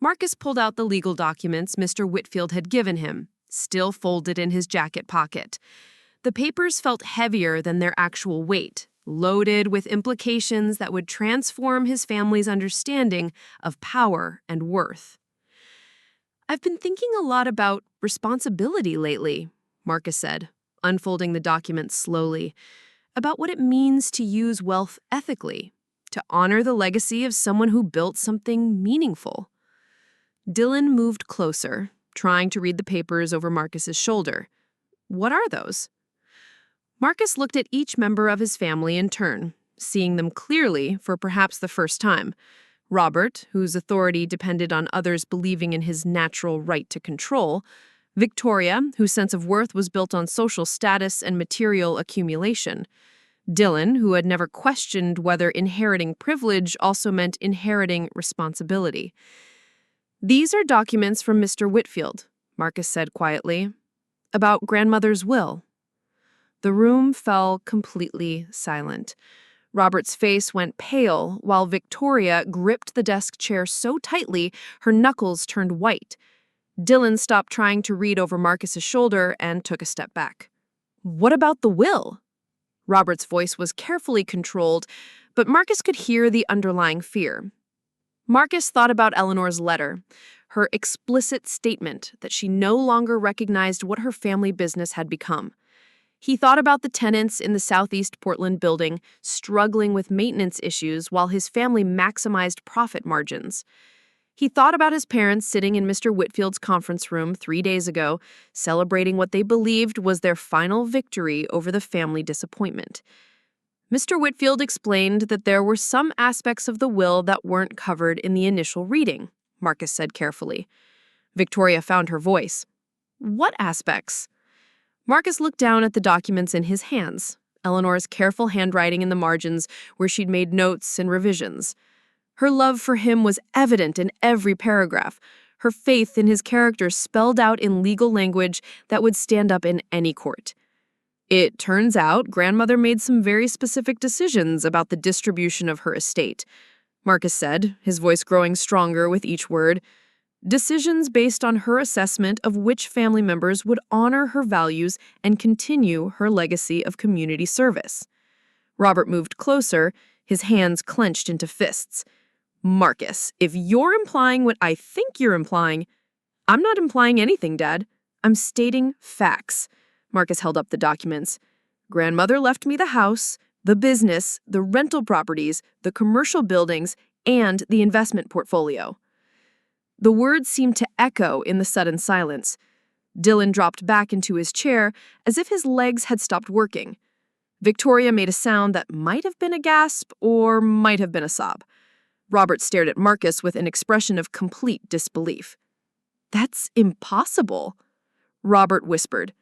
Marcus pulled out the legal documents Mr. Whitfield had given him, still folded in his jacket pocket. The papers felt heavier than their actual weight, loaded with implications that would transform his family's understanding of power and worth. I've been thinking a lot about responsibility lately, Marcus said, unfolding the document slowly, about what it means to use wealth ethically, to honor the legacy of someone who built something meaningful. Dylan moved closer, trying to read the papers over Marcus's shoulder. What are those? Marcus looked at each member of his family in turn, seeing them clearly for perhaps the first time. Robert, whose authority depended on others believing in his natural right to control. Victoria, whose sense of worth was built on social status and material accumulation. Dylan, who had never questioned whether inheriting privilege also meant inheriting responsibility. These are documents from Mr. Whitfield, Marcus said quietly, about grandmother's will. The room fell completely silent. Robert's face went pale, while Victoria gripped the desk chair so tightly her knuckles turned white. Dylan stopped trying to read over Marcus's shoulder and took a step back. What about the will? Robert's voice was carefully controlled, but Marcus could hear the underlying fear. Marcus thought about Eleanor's letter, her explicit statement that she no longer recognized what her family business had become. He thought about the tenants in the Southeast Portland building struggling with maintenance issues while his family maximized profit margins. He thought about his parents sitting in Mr. Whitfield's conference room 3 days ago, celebrating what they believed was their final victory over the family disappointment. Mr. Whitfield explained that there were some aspects of the will that weren't covered in the initial reading, Marcus said carefully. Victoria found her voice. What aspects? Marcus looked down at the documents in his hands, Eleanor's careful handwriting in the margins where she'd made notes and revisions. Her love for him was evident in every paragraph, her faith in his character spelled out in legal language that would stand up in any court. It turns out grandmother made some very specific decisions about the distribution of her estate. Marcus said, his voice growing stronger with each word. Decisions based on her assessment of which family members would honor her values and continue her legacy of community service. Robert moved closer, his hands clenched into fists. Marcus, if you're implying what I think you're implying, I'm not implying anything, Dad. I'm stating facts. Marcus held up the documents. Grandmother left me the house, the business, the rental properties, the commercial buildings, and the investment portfolio. The words seemed to echo in the sudden silence. Dylan dropped back into his chair as if his legs had stopped working. Victoria made a sound that might have been a gasp or might have been a sob. Robert stared at Marcus with an expression of complete disbelief. That's impossible, Robert whispered.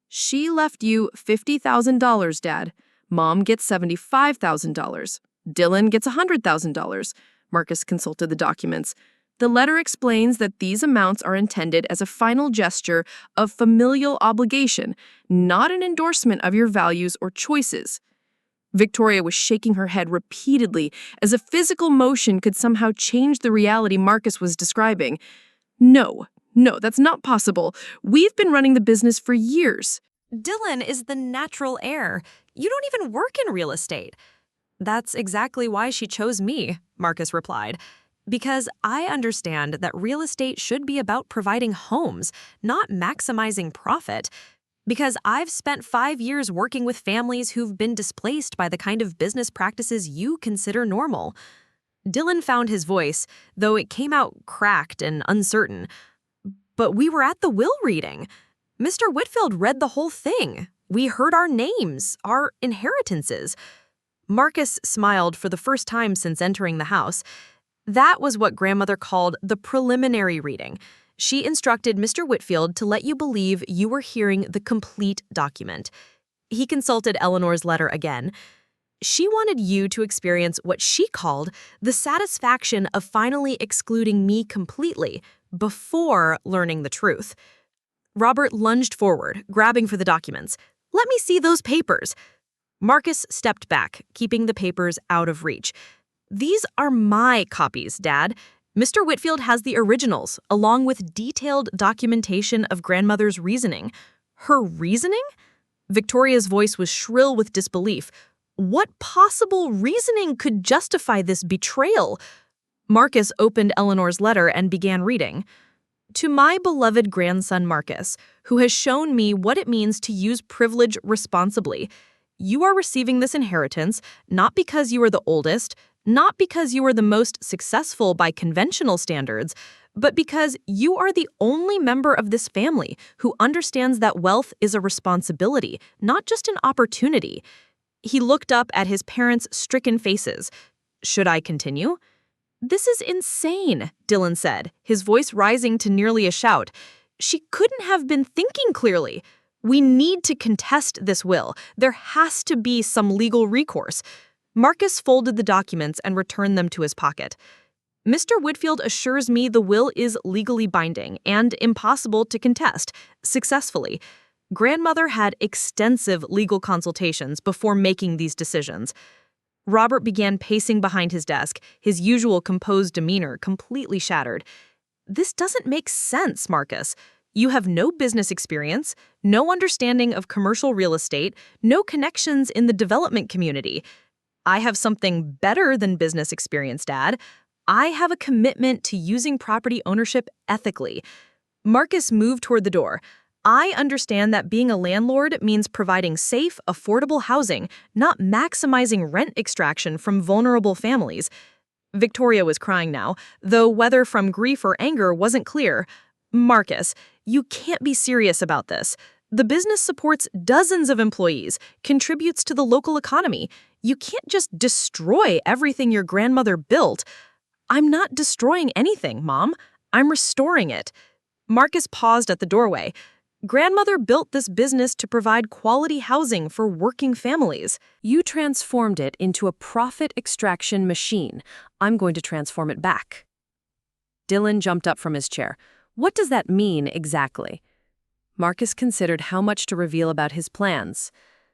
She left you $50,000, Dad. Mom gets $75,000. Dylan gets $100,000. Marcus consulted the documents. The letter explains that these amounts are intended as a final gesture of familial obligation, not an endorsement of your values or choices. Victoria was shaking her head repeatedly, as a physical motion could somehow change the reality Marcus was describing. No, that's not possible. We've been running the business for years. Dylan is the natural heir. You don't even work in real estate. That's exactly why she chose me, Marcus replied. Because I understand that real estate should be about providing homes, not maximizing profit. Because I've spent 5 years working with families who've been displaced by the kind of business practices you consider normal. Dylan found his voice, though it came out cracked and uncertain. But we were at the will reading. Mr. Whitfield read the whole thing. We heard our names, our inheritances. Marcus smiled for the first time since entering the house. That was what grandmother called the preliminary reading. She instructed Mr. Whitfield to let you believe you were hearing the complete document. He consulted Eleanor's letter again. She wanted you to experience what she called the satisfaction of finally excluding me completely before learning the truth. Robert lunged forward, grabbing for the documents. Let me see those papers. Marcus stepped back, keeping the papers out of reach. These are my copies, Dad. Mr. Whitfield has the originals, along with detailed documentation of grandmother's reasoning. Her reasoning? Victoria's voice was shrill with disbelief. What possible reasoning could justify this betrayal? Marcus opened Eleanor's letter and began reading. To my beloved grandson Marcus, who has shown me what it means to use privilege responsibly, you are receiving this inheritance not because you are the oldest, not because you are the most successful by conventional standards, but because you are the only member of this family who understands that wealth is a responsibility, not just an opportunity. He looked up at his parents' stricken faces. Should I continue? This is insane, Dylan said, his voice rising to nearly a shout. She couldn't have been thinking clearly. We need to contest this will. There has to be some legal recourse. Marcus folded the documents and returned them to his pocket. Mr. Whitfield assures me the will is legally binding and impossible to contest, successfully. Grandmother had extensive legal consultations before making these decisions. Robert began pacing behind his desk, his usual composed demeanor completely shattered. This doesn't make sense, Marcus. You have no business experience, no understanding of commercial real estate, no connections in the development community. I have something better than business experience, Dad. I have a commitment to using property ownership ethically. Marcus moved toward the door. I understand that being a landlord means providing safe, affordable housing, not maximizing rent extraction from vulnerable families. Victoria was crying now, though whether from grief or anger wasn't clear. Marcus, you can't be serious about this. The business supports dozens of employees, contributes to the local economy. You can't just destroy everything your grandmother built. I'm not destroying anything, Mom. I'm restoring it. Marcus paused at the doorway. Grandmother built this business to provide quality housing for working families. You transformed it into a profit extraction machine. I'm going to transform it back." Dylan jumped up from his chair. What does that mean exactly? Marcus considered how much to reveal about his plans.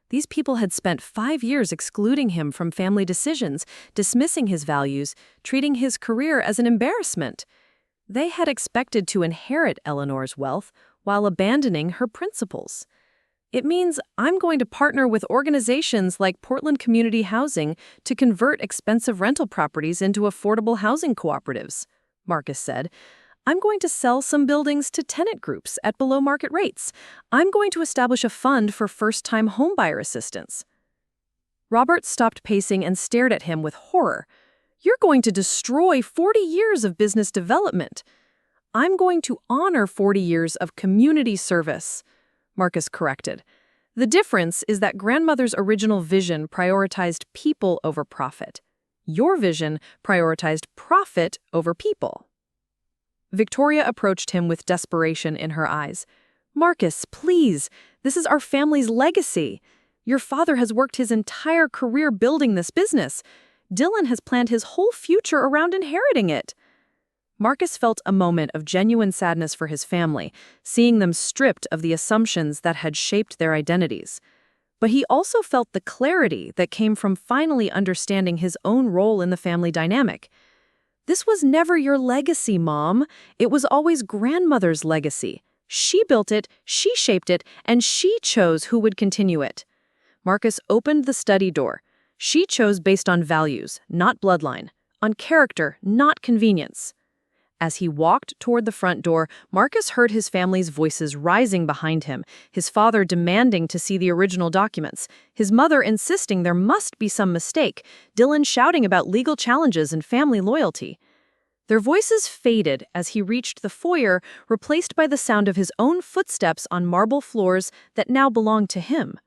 These people had spent 5 years excluding him from family decisions, dismissing his values, treating his career as an embarrassment. They had expected to inherit Eleanor's wealth while abandoning her principles. It means I'm going to partner with organizations like Portland Community Housing to convert expensive rental properties into affordable housing cooperatives, Marcus said. I'm going to sell some buildings to tenant groups at below market rates. I'm going to establish a fund for first-time homebuyer assistance. Robert stopped pacing and stared at him with horror. You're going to destroy 40 years of business development. I'm going to honor 40 years of community service, Marcus corrected. The difference is that grandmother's original vision prioritized people over profit. Your vision prioritized profit over people. Victoria approached him with desperation in her eyes. Marcus, please, this is our family's legacy. Your father has worked his entire career building this business. Dylan has planned his whole future around inheriting it. Marcus felt a moment of genuine sadness for his family, seeing them stripped of the assumptions that had shaped their identities. But he also felt the clarity that came from finally understanding his own role in the family dynamic. This was never your legacy, Mom. It was always grandmother's legacy. She built it, she shaped it, and she chose who would continue it. Marcus opened the study door. She chose based on values, not bloodline, on character, not convenience. As he walked toward the front door, Marcus heard his family's voices rising behind him, his father demanding to see the original documents, his mother insisting there must be some mistake, Dylan shouting about legal challenges and family loyalty. Their voices faded as he reached the foyer, replaced by the sound of his own footsteps on marble floors that now belonged to him.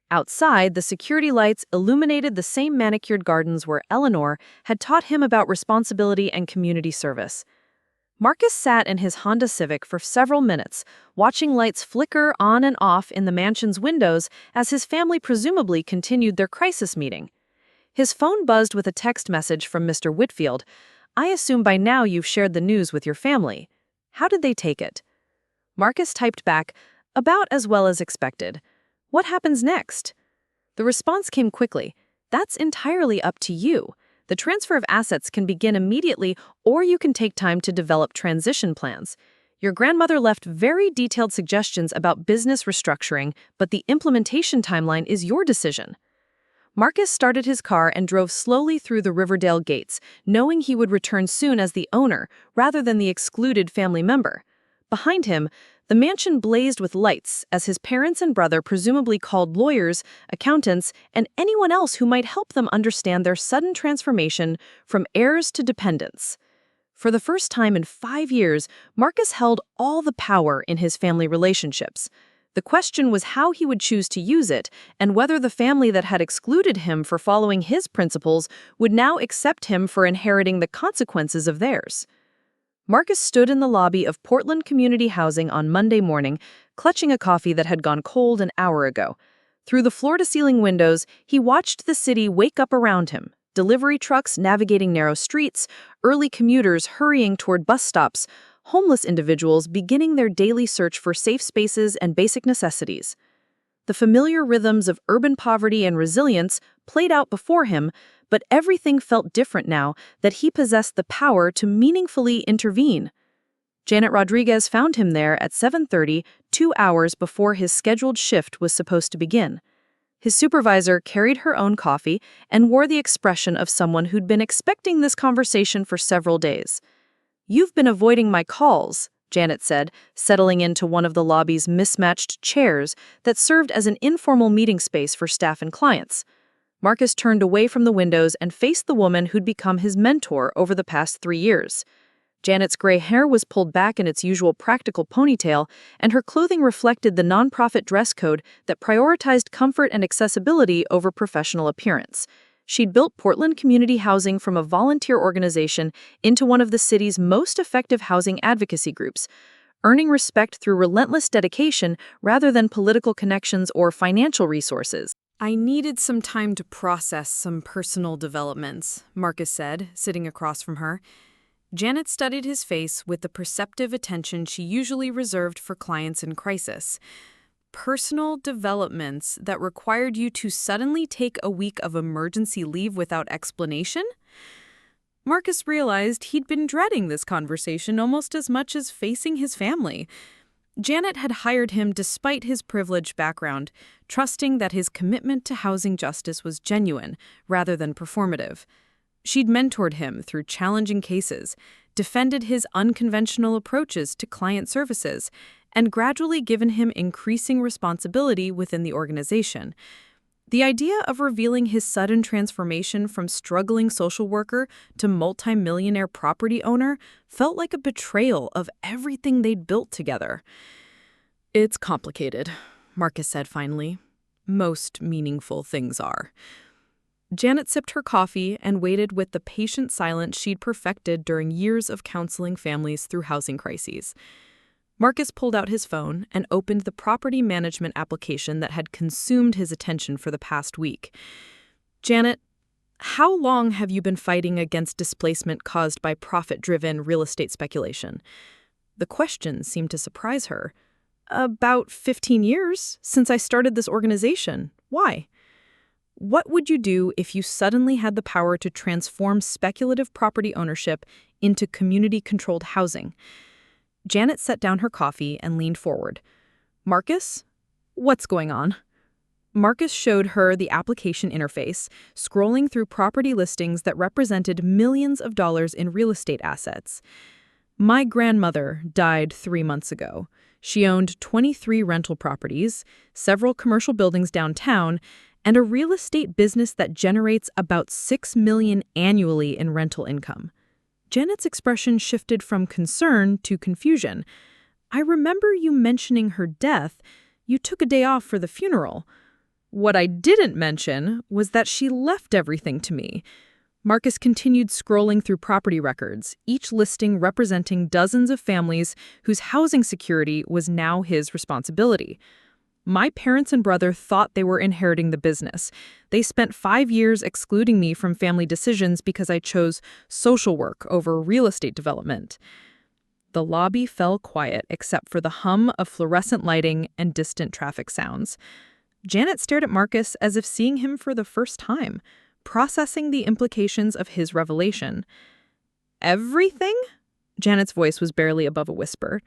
Outside, the security lights illuminated the same manicured gardens where Eleanor had taught him about responsibility and community service. Marcus sat in his Honda Civic for several minutes, watching lights flicker on and off in the mansion's windows as his family presumably continued their crisis meeting. His phone buzzed with a text message from Mr. Whitfield. I assume by now you've shared the news with your family. How did they take it? Marcus typed back, about as well as expected. What happens next? The response came quickly. That's entirely up to you. The transfer of assets can begin immediately, or you can take time to develop transition plans. Your grandmother left very detailed suggestions about business restructuring, but the implementation timeline is your decision. Marcus started his car and drove slowly through the Riverdale gates, knowing he would return soon as the owner, rather than the excluded family member. Behind him, the mansion blazed with lights as his parents and brother presumably called lawyers, accountants, and anyone else who might help them understand their sudden transformation from heirs to dependents. For the first time in 5 years, Marcus held all the power in his family relationships. The question was how he would choose to use it, and whether the family that had excluded him for following his principles would now accept him for inheriting the consequences of theirs. Marcus stood in the lobby of Portland Community Housing on Monday morning, clutching a coffee that had gone cold an hour ago. Through the floor-to-ceiling windows, he watched the city wake up around him, delivery trucks navigating narrow streets, early commuters hurrying toward bus stops, homeless individuals beginning their daily search for safe spaces and basic necessities. The familiar rhythms of urban poverty and resilience played out before him, but everything felt different now that he possessed the power to meaningfully intervene. Janet Rodriguez found him there at 7:30, 2 hours before his scheduled shift was supposed to begin. His supervisor carried her own coffee and wore the expression of someone who'd been expecting this conversation for several days. "You've been avoiding my calls," Janet said, settling into one of the lobby's mismatched chairs that served as an informal meeting space for staff and clients. Marcus turned away from the windows and faced the woman who'd become his mentor over the past 3 years. Janet's gray hair was pulled back in its usual practical ponytail, and her clothing reflected the nonprofit dress code that prioritized comfort and accessibility over professional appearance. She'd built Portland Community Housing from a volunteer organization into one of the city's most effective housing advocacy groups. earning respect through relentless dedication rather than political connections or financial resources. I needed some time to process some personal developments, Marcus said, sitting across from her. Janet studied his face with the perceptive attention she usually reserved for clients in crisis. Personal developments that required you to suddenly take a week of emergency leave without explanation? Marcus realized he'd been dreading this conversation almost as much as facing his family. Janet had hired him despite his privileged background, trusting that his commitment to housing justice was genuine rather than performative. She'd mentored him through challenging cases, defended his unconventional approaches to client services, and gradually given him increasing responsibility within the organization. The idea of revealing his sudden transformation from struggling social worker to multi-millionaire property owner felt like a betrayal of everything they'd built together. "It's complicated," Marcus said finally. "Most meaningful things are." Janet sipped her coffee and waited with the patient silence she'd perfected during years of counseling families through housing crises. Marcus pulled out his phone and opened the property management application that had consumed his attention for the past week. "Janet, how long have you been fighting against displacement caused by profit-driven real estate speculation?" The question seemed to surprise her. "About 15 years, since I started this organization. Why?" What would you do if you suddenly had the power to transform speculative property ownership into community-controlled housing? Janet set down her coffee and leaned forward. "Marcus, what's going on?" Marcus showed her the application interface, scrolling through property listings that represented millions of dollars in real estate assets. "My grandmother died 3 months ago. She owned 23 rental properties, several commercial buildings downtown, and a real estate business that generates about $6 million annually in rental income." Janet's expression shifted from concern to confusion. "I remember you mentioning her death. You took a day off for the funeral." "What I didn't mention was that she left everything to me." Marcus continued scrolling through property records, each listing representing dozens of families whose housing security was now his responsibility. "My parents and brother thought they were inheriting the business. They spent 5 years excluding me from family decisions because I chose social work over real estate development." The lobby fell quiet except for the hum of fluorescent lighting and distant traffic sounds. Janet stared at Marcus as if seeing him for the first time, processing the implications of his revelation. "Everything?" Janet's voice was barely above a whisper.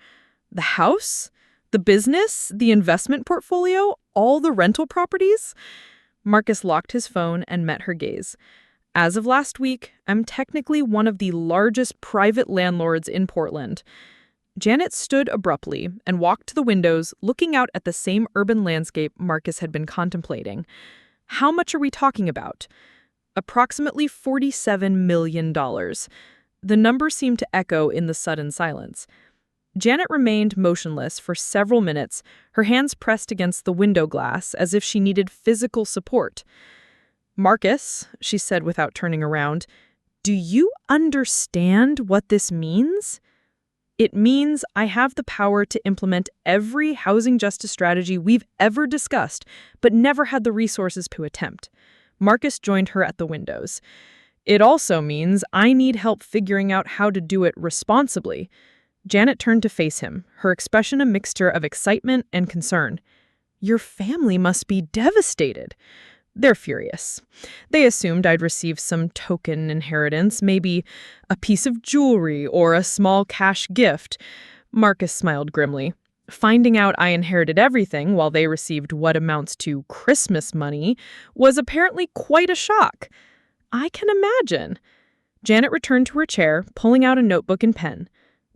"The house? The business, the investment portfolio, all the rental properties?" Marcus locked his phone and met her gaze. "As of last week, I'm technically one of the largest private landlords in Portland." Janet stood abruptly and walked to the windows, looking out at the same urban landscape Marcus had been contemplating. "How much are we talking about?" "Approximately $47 million. The number seemed to echo in the sudden silence. Janet remained motionless for several minutes, her hands pressed against the window glass as if she needed physical support. "Marcus," she said without turning around, "do you understand what this means?" "It means I have the power to implement every housing justice strategy we've ever discussed, but never had the resources to attempt." Marcus joined her at the windows. "It also means I need help figuring out how to do it responsibly." Janet turned to face him, her expression a mixture of excitement and concern. "Your family must be devastated." "They're furious. They assumed I'd receive some token inheritance, maybe a piece of jewelry or a small cash gift." Marcus smiled grimly. Finding out I inherited everything while they received what amounts to Christmas money was apparently quite a shock. "I can imagine." Janet returned to her chair, pulling out a notebook and pen.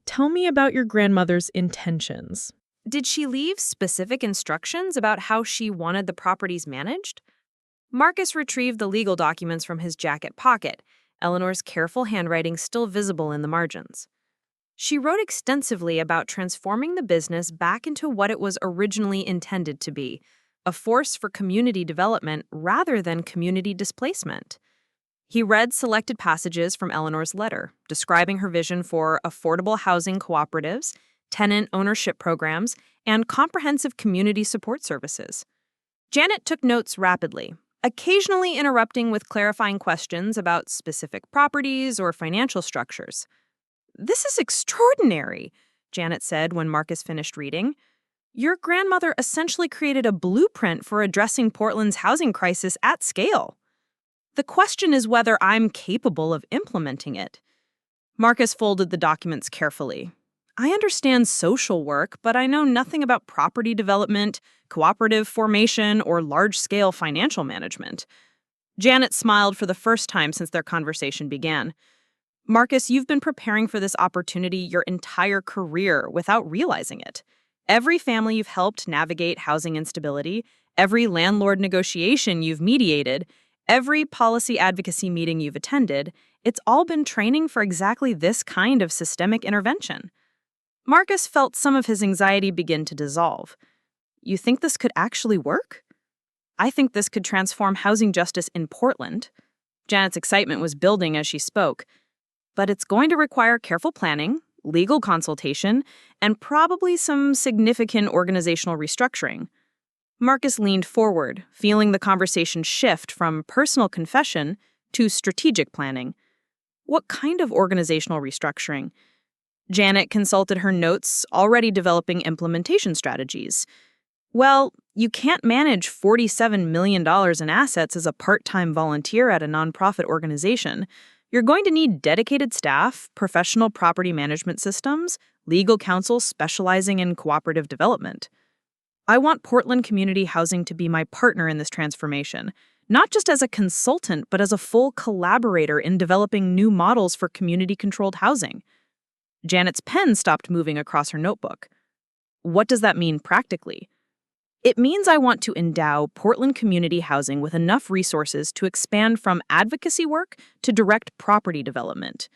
"Tell me about your grandmother's intentions." Did she leave specific instructions about how she wanted the properties managed? Marcus retrieved the legal documents from his jacket pocket, Eleanor's careful handwriting still visible in the margins. She wrote extensively about transforming the business back into what it was originally intended to be, a force for community development rather than community displacement. He read selected passages from Eleanor's letter, describing her vision for affordable housing cooperatives, tenant ownership programs, and comprehensive community support services. Janet took notes rapidly, occasionally interrupting with clarifying questions about specific properties or financial structures. "This is extraordinary," Janet said when Marcus finished reading. "Your grandmother essentially created a blueprint for addressing Portland's housing crisis at scale. The question is whether I'm capable of implementing it." Marcus folded the documents carefully. "I understand social work, but I know nothing about property development, cooperative formation, or large-scale financial management." Janet smiled for the first time since their conversation began. "Marcus, you've been preparing for this opportunity your entire career without realizing it. Every family you've helped navigate housing instability, every landlord negotiation you've mediated, every policy advocacy meeting you've attended, it's all been training for exactly this kind of systemic intervention." Marcus felt some of his anxiety begin to dissolve. "You think this could actually work?" "I think this could transform housing justice in Portland." Janet's excitement was building as she spoke. "But it's going to require careful planning, legal consultation, and probably some significant organizational restructuring." Marcus leaned forward, feeling the conversation shift from personal confession to strategic planning. "What kind of organizational restructuring?" Janet consulted her notes, already developing implementation strategies. "Well, you can't manage $47 million in assets as a part-time volunteer at a nonprofit organization. You're going to need dedicated staff, professional property management systems, legal counsel specializing in cooperative development. I want Portland Community Housing to be my partner in this transformation, not just as a consultant, but as a full collaborator in developing new models for community-controlled housing." Janet's pen stopped moving across her notebook. "What does that mean practically?" "It means I want to endow Portland Community Housing with enough resources to expand from advocacy work to direct property development."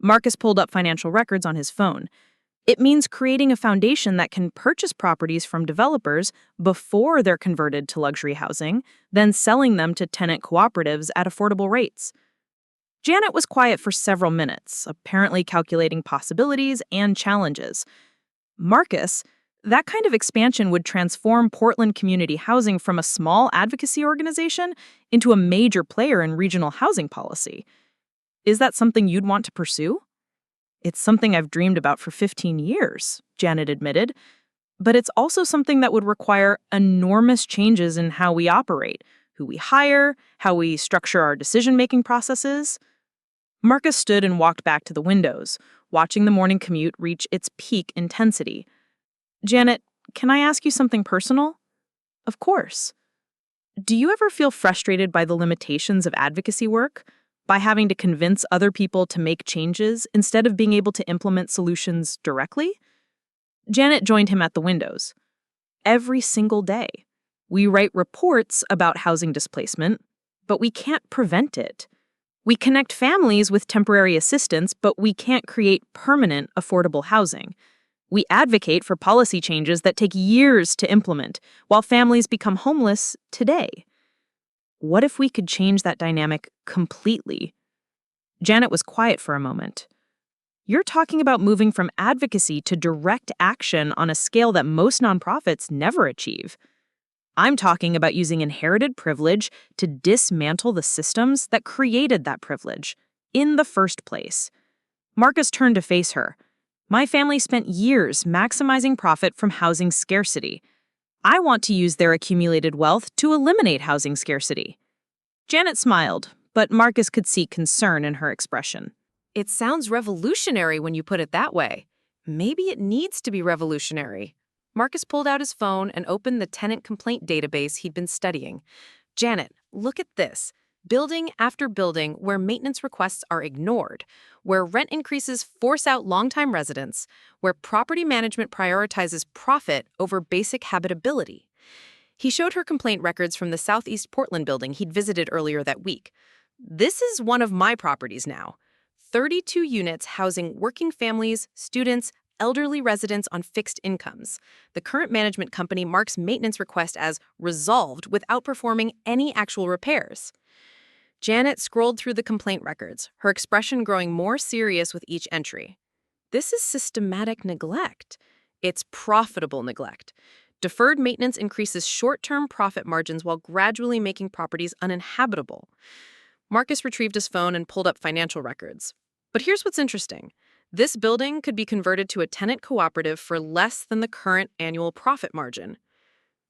Marcus pulled up financial records on his phone. "It means creating a foundation that can purchase properties from developers before they're converted to luxury housing, then selling them to tenant cooperatives at affordable rates." Janet was quiet for several minutes, apparently calculating possibilities and challenges. "Marcus, that kind of expansion would transform Portland Community Housing from a small advocacy organization into a major player in regional housing policy. Is that something you'd want to pursue?" "It's something I've dreamed about for 15 years, Janet admitted. "But it's also something that would require enormous changes in how we operate, who we hire, how we structure our decision-making processes." Marcus stood and walked back to the windows, watching the morning commute reach its peak intensity. "Janet, can I ask you something personal?" "Of course." "Do you ever feel frustrated by the limitations of advocacy work? By having to convince other people to make changes instead of being able to implement solutions directly?" Janet joined him at the windows. "Every single day. We write reports about housing displacement, but we can't prevent it. We connect families with temporary assistance, but we can't create permanent, affordable housing. We advocate for policy changes that take years to implement, while families become homeless today. What if we could change that dynamic completely?" Janet was quiet for a moment. "You're talking about moving from advocacy to direct action on a scale that most nonprofits never achieve. I'm talking about using inherited privilege to dismantle the systems that created that privilege in the first place." Marcus turned to face her. "My family spent years maximizing profit from housing scarcity. I want to use their accumulated wealth to eliminate housing scarcity." Janet smiled, but Marcus could see concern in her expression. It sounds revolutionary when you put it that way. Maybe it needs to be revolutionary. Marcus pulled out his phone and opened the tenant complaint database he'd been studying. "Janet, look at this. Building after building where maintenance requests are ignored, where rent increases force out longtime residents, where property management prioritizes profit over basic habitability." He showed her complaint records from the Southeast Portland building he'd visited earlier that week. "This is one of my properties now. 32 units housing working families, students, elderly residents on fixed incomes. The current management company marks maintenance request as resolved without performing any actual repairs." Janet scrolled through the complaint records, her expression growing more serious with each entry. This is systematic neglect. It's profitable neglect. Deferred maintenance increases short-term profit margins while gradually making properties uninhabitable. Marcus retrieved his phone and pulled up financial records. But here's what's interesting. This building could be converted to a tenant cooperative for less than the current annual profit margin.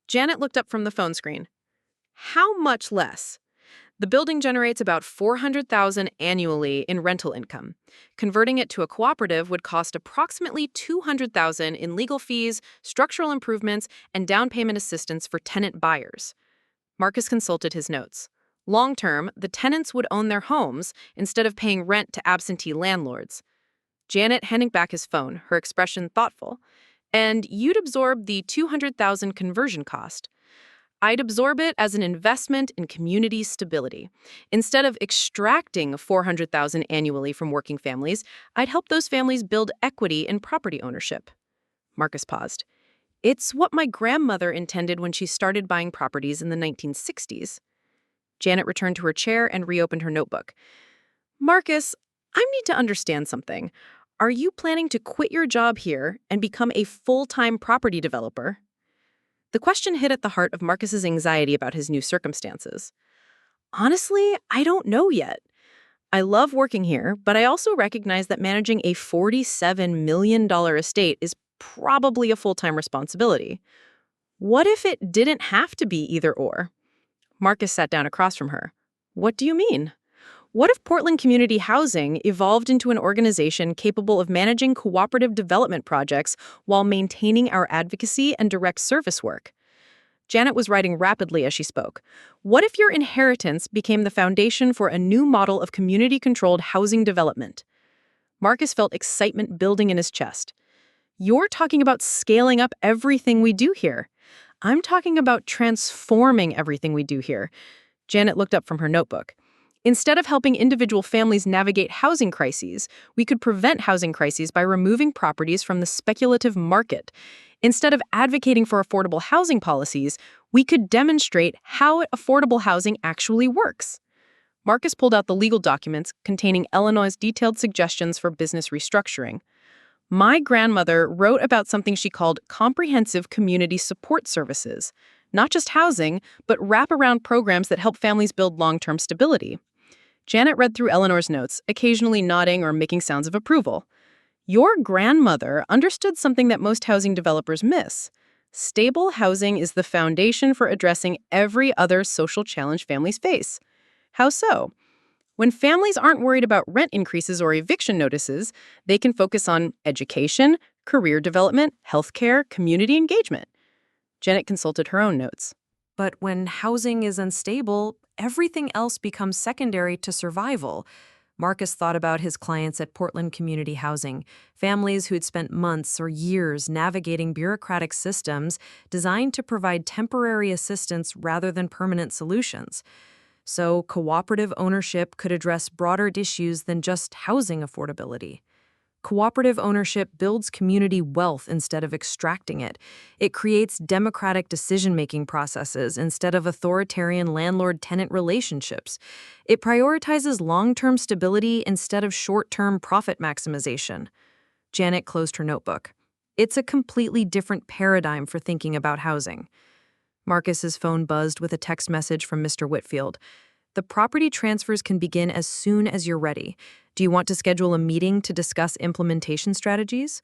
Janet looked up from the phone screen. How much less? The building generates about $400,000 annually in rental income. Converting it to a cooperative would cost approximately $200,000 in legal fees, structural improvements, and down payment assistance for tenant buyers. Marcus consulted his notes. Long-term, the tenants would own their homes instead of paying rent to absentee landlords. Janet handing back his phone, her expression thoughtful. And you'd absorb the $200,000 conversion cost. I'd absorb it as an investment in community stability. Instead of extracting $400,000 annually from working families, I'd help those families build equity in property ownership. Marcus paused. It's what my grandmother intended when she started buying properties in the 1960s. Janet returned to her chair and reopened her notebook. Marcus, I need to understand something. Are you planning to quit your job here and become a full-time property developer? The question hit at the heart of Marcus's anxiety about his new circumstances. Honestly, I don't know yet. I love working here, but I also recognize that managing a $47 million estate is probably a full-time responsibility. What if it didn't have to be either or? Marcus sat down across from her. What do you mean? What if Portland Community Housing evolved into an organization capable of managing cooperative development projects while maintaining our advocacy and direct service work? Janet was writing rapidly as she spoke. What if your inheritance became the foundation for a new model of community-controlled housing development? Marcus felt excitement building in his chest. You're talking about scaling up everything we do here. I'm talking about transforming everything we do here. Janet looked up from her notebook. Instead of helping individual families navigate housing crises, we could prevent housing crises by removing properties from the speculative market. Instead of advocating for affordable housing policies, we could demonstrate how affordable housing actually works. Marcus pulled out the legal documents containing Illinois' detailed suggestions for business restructuring. My grandmother wrote about something she called comprehensive community support services, not just housing, but wraparound programs that help families build long-term stability. Janet read through Eleanor's notes, occasionally nodding or making sounds of approval. Your grandmother understood something that most housing developers miss. Stable housing is the foundation for addressing every other social challenge families face. How so? When families aren't worried about rent increases or eviction notices, they can focus on education, career development, healthcare, community engagement. Janet consulted her own notes. But when housing is unstable, everything else becomes secondary to survival. Marcus thought about his clients at Portland Community Housing, families who'd spent months or years navigating bureaucratic systems designed to provide temporary assistance rather than permanent solutions. So cooperative ownership could address broader issues than just housing affordability. Cooperative ownership builds community wealth instead of extracting it. It creates democratic decision-making processes instead of authoritarian landlord-tenant relationships. It prioritizes long-term stability instead of short-term profit maximization. Janet closed her notebook. It's a completely different paradigm for thinking about housing. Marcus's phone buzzed with a text message from Mr. Whitfield. The property transfers can begin as soon as you're ready. Do you want to schedule a meeting to discuss implementation strategies?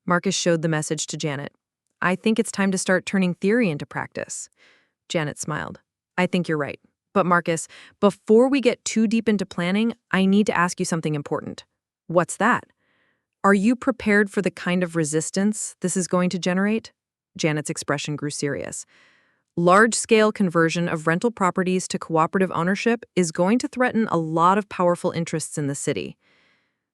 Marcus showed the message to Janet. I think it's time to start turning theory into practice. Janet smiled. I think you're right. But Marcus, before we get too deep into planning, I need to ask you something important. What's that? Are you prepared for the kind of resistance this is going to generate? Janet's expression grew serious. Large-scale conversion of rental properties to cooperative ownership is going to threaten a lot of powerful interests in the city.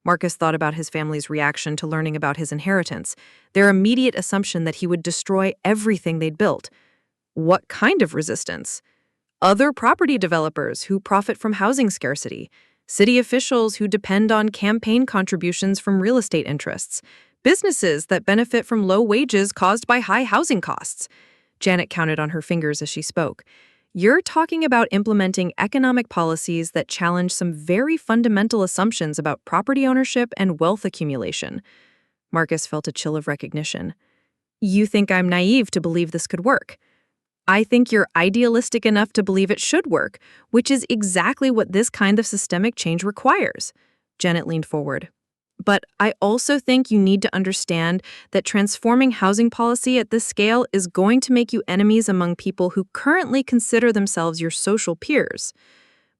Marcus thought about his family's reaction to learning about his inheritance, their immediate assumption that he would destroy everything they'd built. What kind of resistance? Other property developers who profit from housing scarcity, city officials who depend on campaign contributions from real estate interests, businesses that benefit from low wages caused by high housing costs. Janet counted on her fingers as she spoke. You're talking about implementing economic policies that challenge some very fundamental assumptions about property ownership and wealth accumulation. Marcus felt a chill of recognition. You think I'm naive to believe this could work. I think you're idealistic enough to believe it should work, which is exactly what this kind of systemic change requires. Janet leaned forward. But I also think you need to understand that transforming housing policy at this scale is going to make you enemies among people who currently consider themselves your social peers.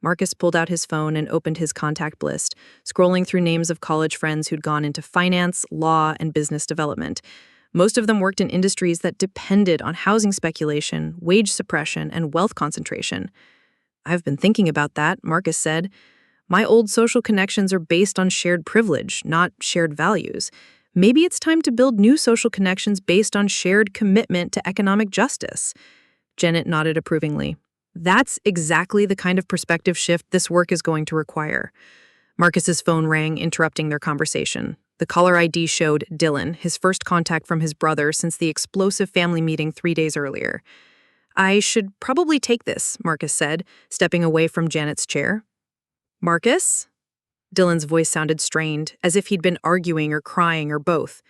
Marcus pulled out his phone and opened his contact list, scrolling through names of college friends who'd gone into finance, law, and business development. Most of them worked in industries that depended on housing speculation, wage suppression, and wealth concentration. I've been thinking about that, Marcus said. My old social connections are based on shared privilege, not shared values. Maybe it's time to build new social connections based on shared commitment to economic justice. Janet nodded approvingly. That's exactly the kind of perspective shift this work is going to require. Marcus's phone rang, interrupting their conversation. The caller ID showed Dylan, his first contact from his brother since the explosive family meeting 3 days earlier. I should probably take this, Marcus said, stepping away from Janet's chair. Marcus? Dylan's voice sounded strained, as if he'd been arguing or crying or both.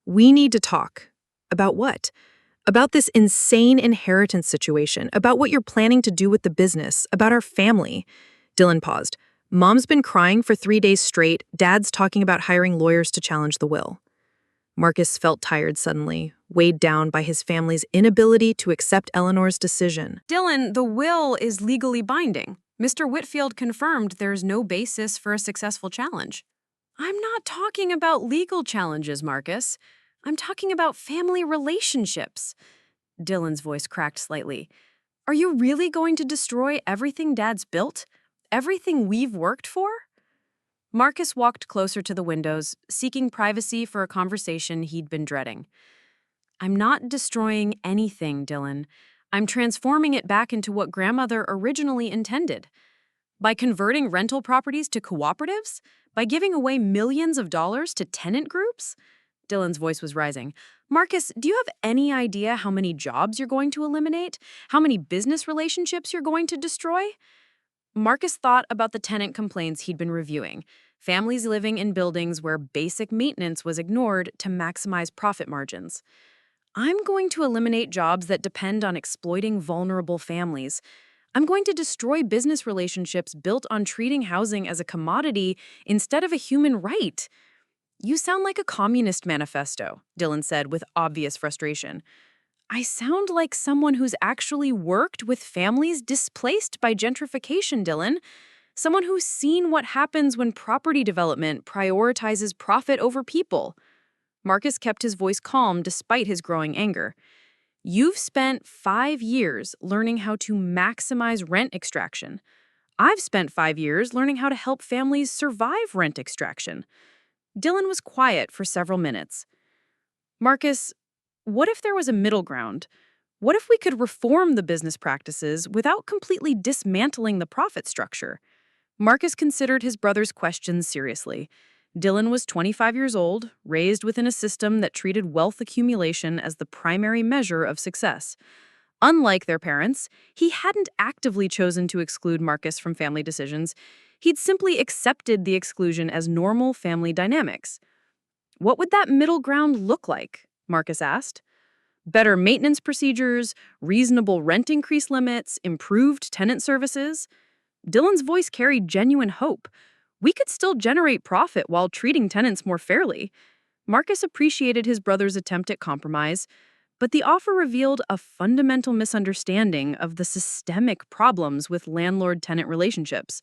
We need to talk. About what? About this insane inheritance situation, about what you're planning to do with the business, about our family. Dylan paused. Mom's been crying for 3 days straight. Dad's talking about hiring lawyers to challenge the will. Marcus felt tired suddenly, weighed down by his family's inability to accept Eleanor's decision. Dylan, the will is legally binding. Mr. Whitfield confirmed there's no basis for a successful challenge. I'm not talking about legal challenges, Marcus. I'm talking about family relationships. Dylan's voice cracked slightly. Are you really going to destroy everything Dad's built? Everything we've worked for? Marcus walked closer to the windows, seeking privacy for a conversation he'd been dreading. I'm not destroying anything, Dylan. I'm transforming it back into what Grandmother originally intended. By converting rental properties to cooperatives? By giving away millions of dollars to tenant groups? Dylan's voice was rising. Marcus, do you have any idea how many jobs you're going to eliminate? How many business relationships you're going to destroy? Marcus thought about the tenant complaints he'd been reviewing. Families living in buildings where basic maintenance was ignored to maximize profit margins. I'm going to eliminate jobs that depend on exploiting vulnerable families. I'm going to destroy business relationships built on treating housing as a commodity instead of a human right. You sound like a communist manifesto, Dylan said with obvious frustration. I sound like someone who's actually worked with families displaced by gentrification, Dylan. Someone who's seen what happens when property development prioritizes profit over people. Marcus kept his voice calm despite his growing anger. You've spent 5 years learning how to maximize rent extraction. I've spent 5 years learning how to help families survive rent extraction. Dylan was quiet for several minutes. Marcus, what if there was a middle ground? What if we could reform the business practices without completely dismantling the profit structure? Marcus considered his brother's questions seriously. Dylan was 25 years old, raised within a system that treated wealth accumulation as the primary measure of success. Unlike their parents, he hadn't actively chosen to exclude Marcus from family decisions. He'd simply accepted the exclusion as normal family dynamics. What would that middle ground look like? Marcus asked. Better maintenance procedures, reasonable rent increase limits, improved tenant services. Dylan's voice carried genuine hope. We could still generate profit while treating tenants more fairly. Marcus appreciated his brother's attempt at compromise, but the offer revealed a fundamental misunderstanding of the systemic problems with landlord-tenant relationships.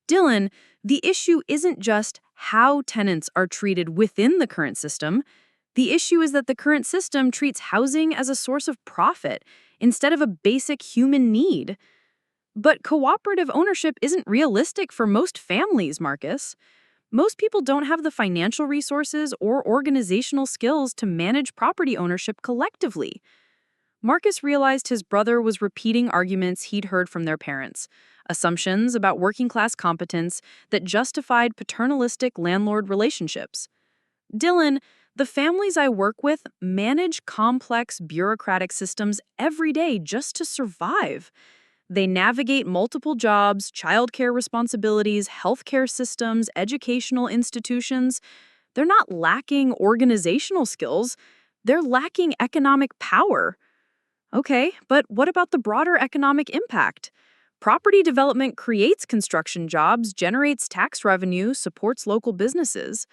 Dylan, the issue isn't just how tenants are treated within the current system. The issue is that the current system treats housing as a source of profit instead of a basic human need. But cooperative ownership isn't realistic for most families, Marcus. Most people don't have the financial resources or organizational skills to manage property ownership collectively. Marcus realized his brother was repeating arguments he'd heard from their parents, assumptions about working-class competence that justified paternalistic landlord relationships. Dylan, the families I work with manage complex bureaucratic systems every day just to survive. They navigate multiple jobs, childcare responsibilities, healthcare systems, educational institutions. They're not lacking organizational skills, they're lacking economic power. Okay, but what about the broader economic impact? Property development creates construction jobs, generates tax revenue, supports local businesses.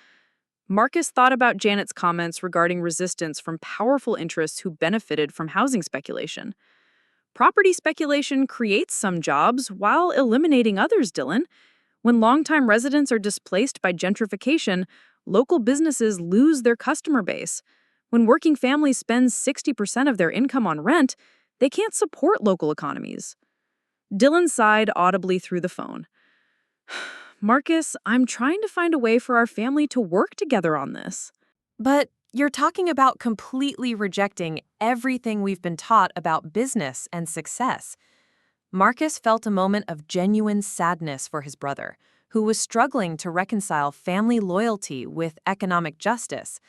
Marcus thought about Janet's comments regarding resistance from powerful interests who benefited from housing speculation. Property speculation creates some jobs while eliminating others, Dylan. When longtime residents are displaced by gentrification, local businesses lose their customer base. When working families spend 60% of their income on rent, they can't support local economies. Dylan sighed audibly through the phone. Marcus, I'm trying to find a way for our family to work together on this. But you're talking about completely rejecting everything we've been taught about business and success. Marcus felt a moment of genuine sadness for his brother, who was struggling to reconcile family loyalty with economic justice.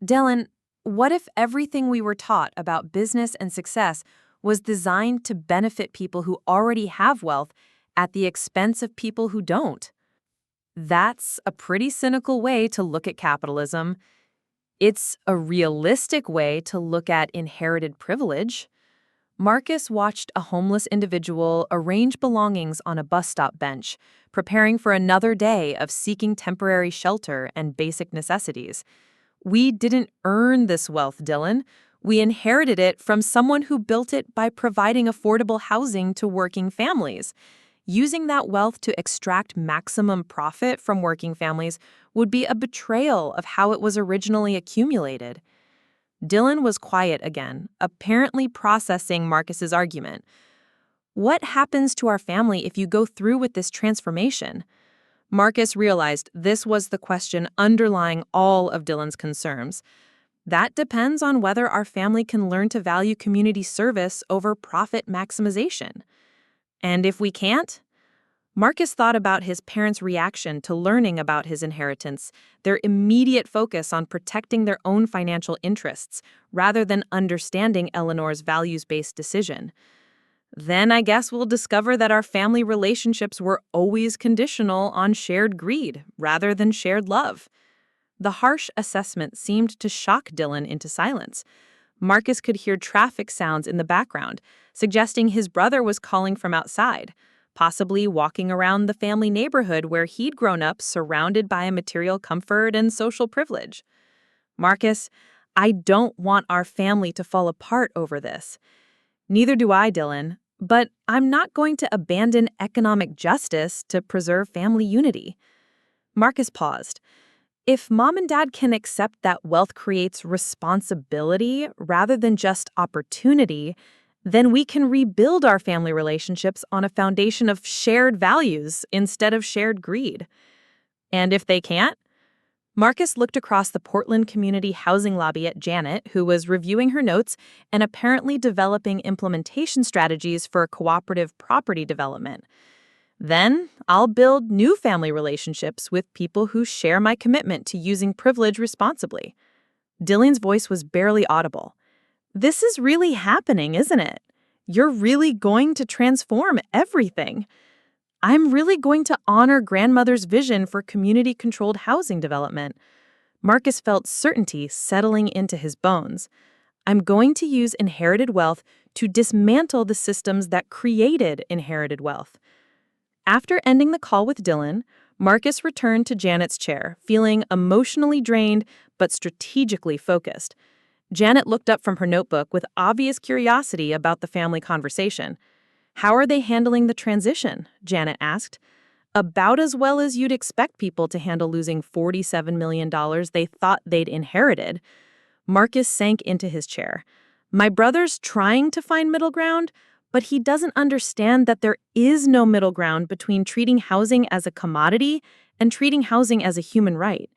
Dylan, what if everything we were taught about business and success was designed to benefit people who already have wealth at the expense of people who don't? That's a pretty cynical way to look at capitalism. It's a realistic way to look at inherited privilege. Marcus watched a homeless individual arrange belongings on a bus stop bench, preparing for another day of seeking temporary shelter and basic necessities. We didn't earn this wealth, Dylan. We inherited it from someone who built it by providing affordable housing to working families. Using that wealth to extract maximum profit from working families would be a betrayal of how it was originally accumulated. Dylan was quiet again, apparently processing Marcus's argument. What happens to our family if you go through with this transformation? Marcus realized this was the question underlying all of Dylan's concerns. That depends on whether our family can learn to value community service over profit maximization. And if we can't? Marcus thought about his parents' reaction to learning about his inheritance, their immediate focus on protecting their own financial interests, rather than understanding Eleanor's values-based decision. Then I guess we'll discover that our family relationships were always conditional on shared greed, rather than shared love. The harsh assessment seemed to shock Dylan into silence. Marcus could hear traffic sounds in the background, suggesting his brother was calling from outside, possibly walking around the family neighborhood where he'd grown up surrounded by material comfort and social privilege. Marcus, I don't want our family to fall apart over this. Neither do I, Dylan, but I'm not going to abandon economic justice to preserve family unity. Marcus paused. If Mom and Dad can accept that wealth creates responsibility rather than just opportunity, then we can rebuild our family relationships on a foundation of shared values instead of shared greed. And if they can't? Marcus looked across the Portland Community Housing Lobby at Janet, who was reviewing her notes and apparently developing implementation strategies for cooperative property development. Then I'll build new family relationships with people who share my commitment to using privilege responsibly. Dylan's voice was barely audible. This is really happening, isn't it? You're really going to transform everything. I'm really going to honor grandmother's vision for community-controlled housing development. Marcus felt certainty settling into his bones. I'm going to use inherited wealth to dismantle the systems that created inherited wealth. After ending the call with Dylan, Marcus returned to Janet's chair, feeling emotionally drained but strategically focused. Janet looked up from her notebook with obvious curiosity about the family conversation. "How are they handling the transition?" Janet asked. "About as well as you'd expect people to handle losing $47 million they thought they'd inherited." Marcus sank into his chair. "My brother's trying to find middle ground, but he doesn't understand that there is no middle ground between treating housing as a commodity and treating housing as a human right."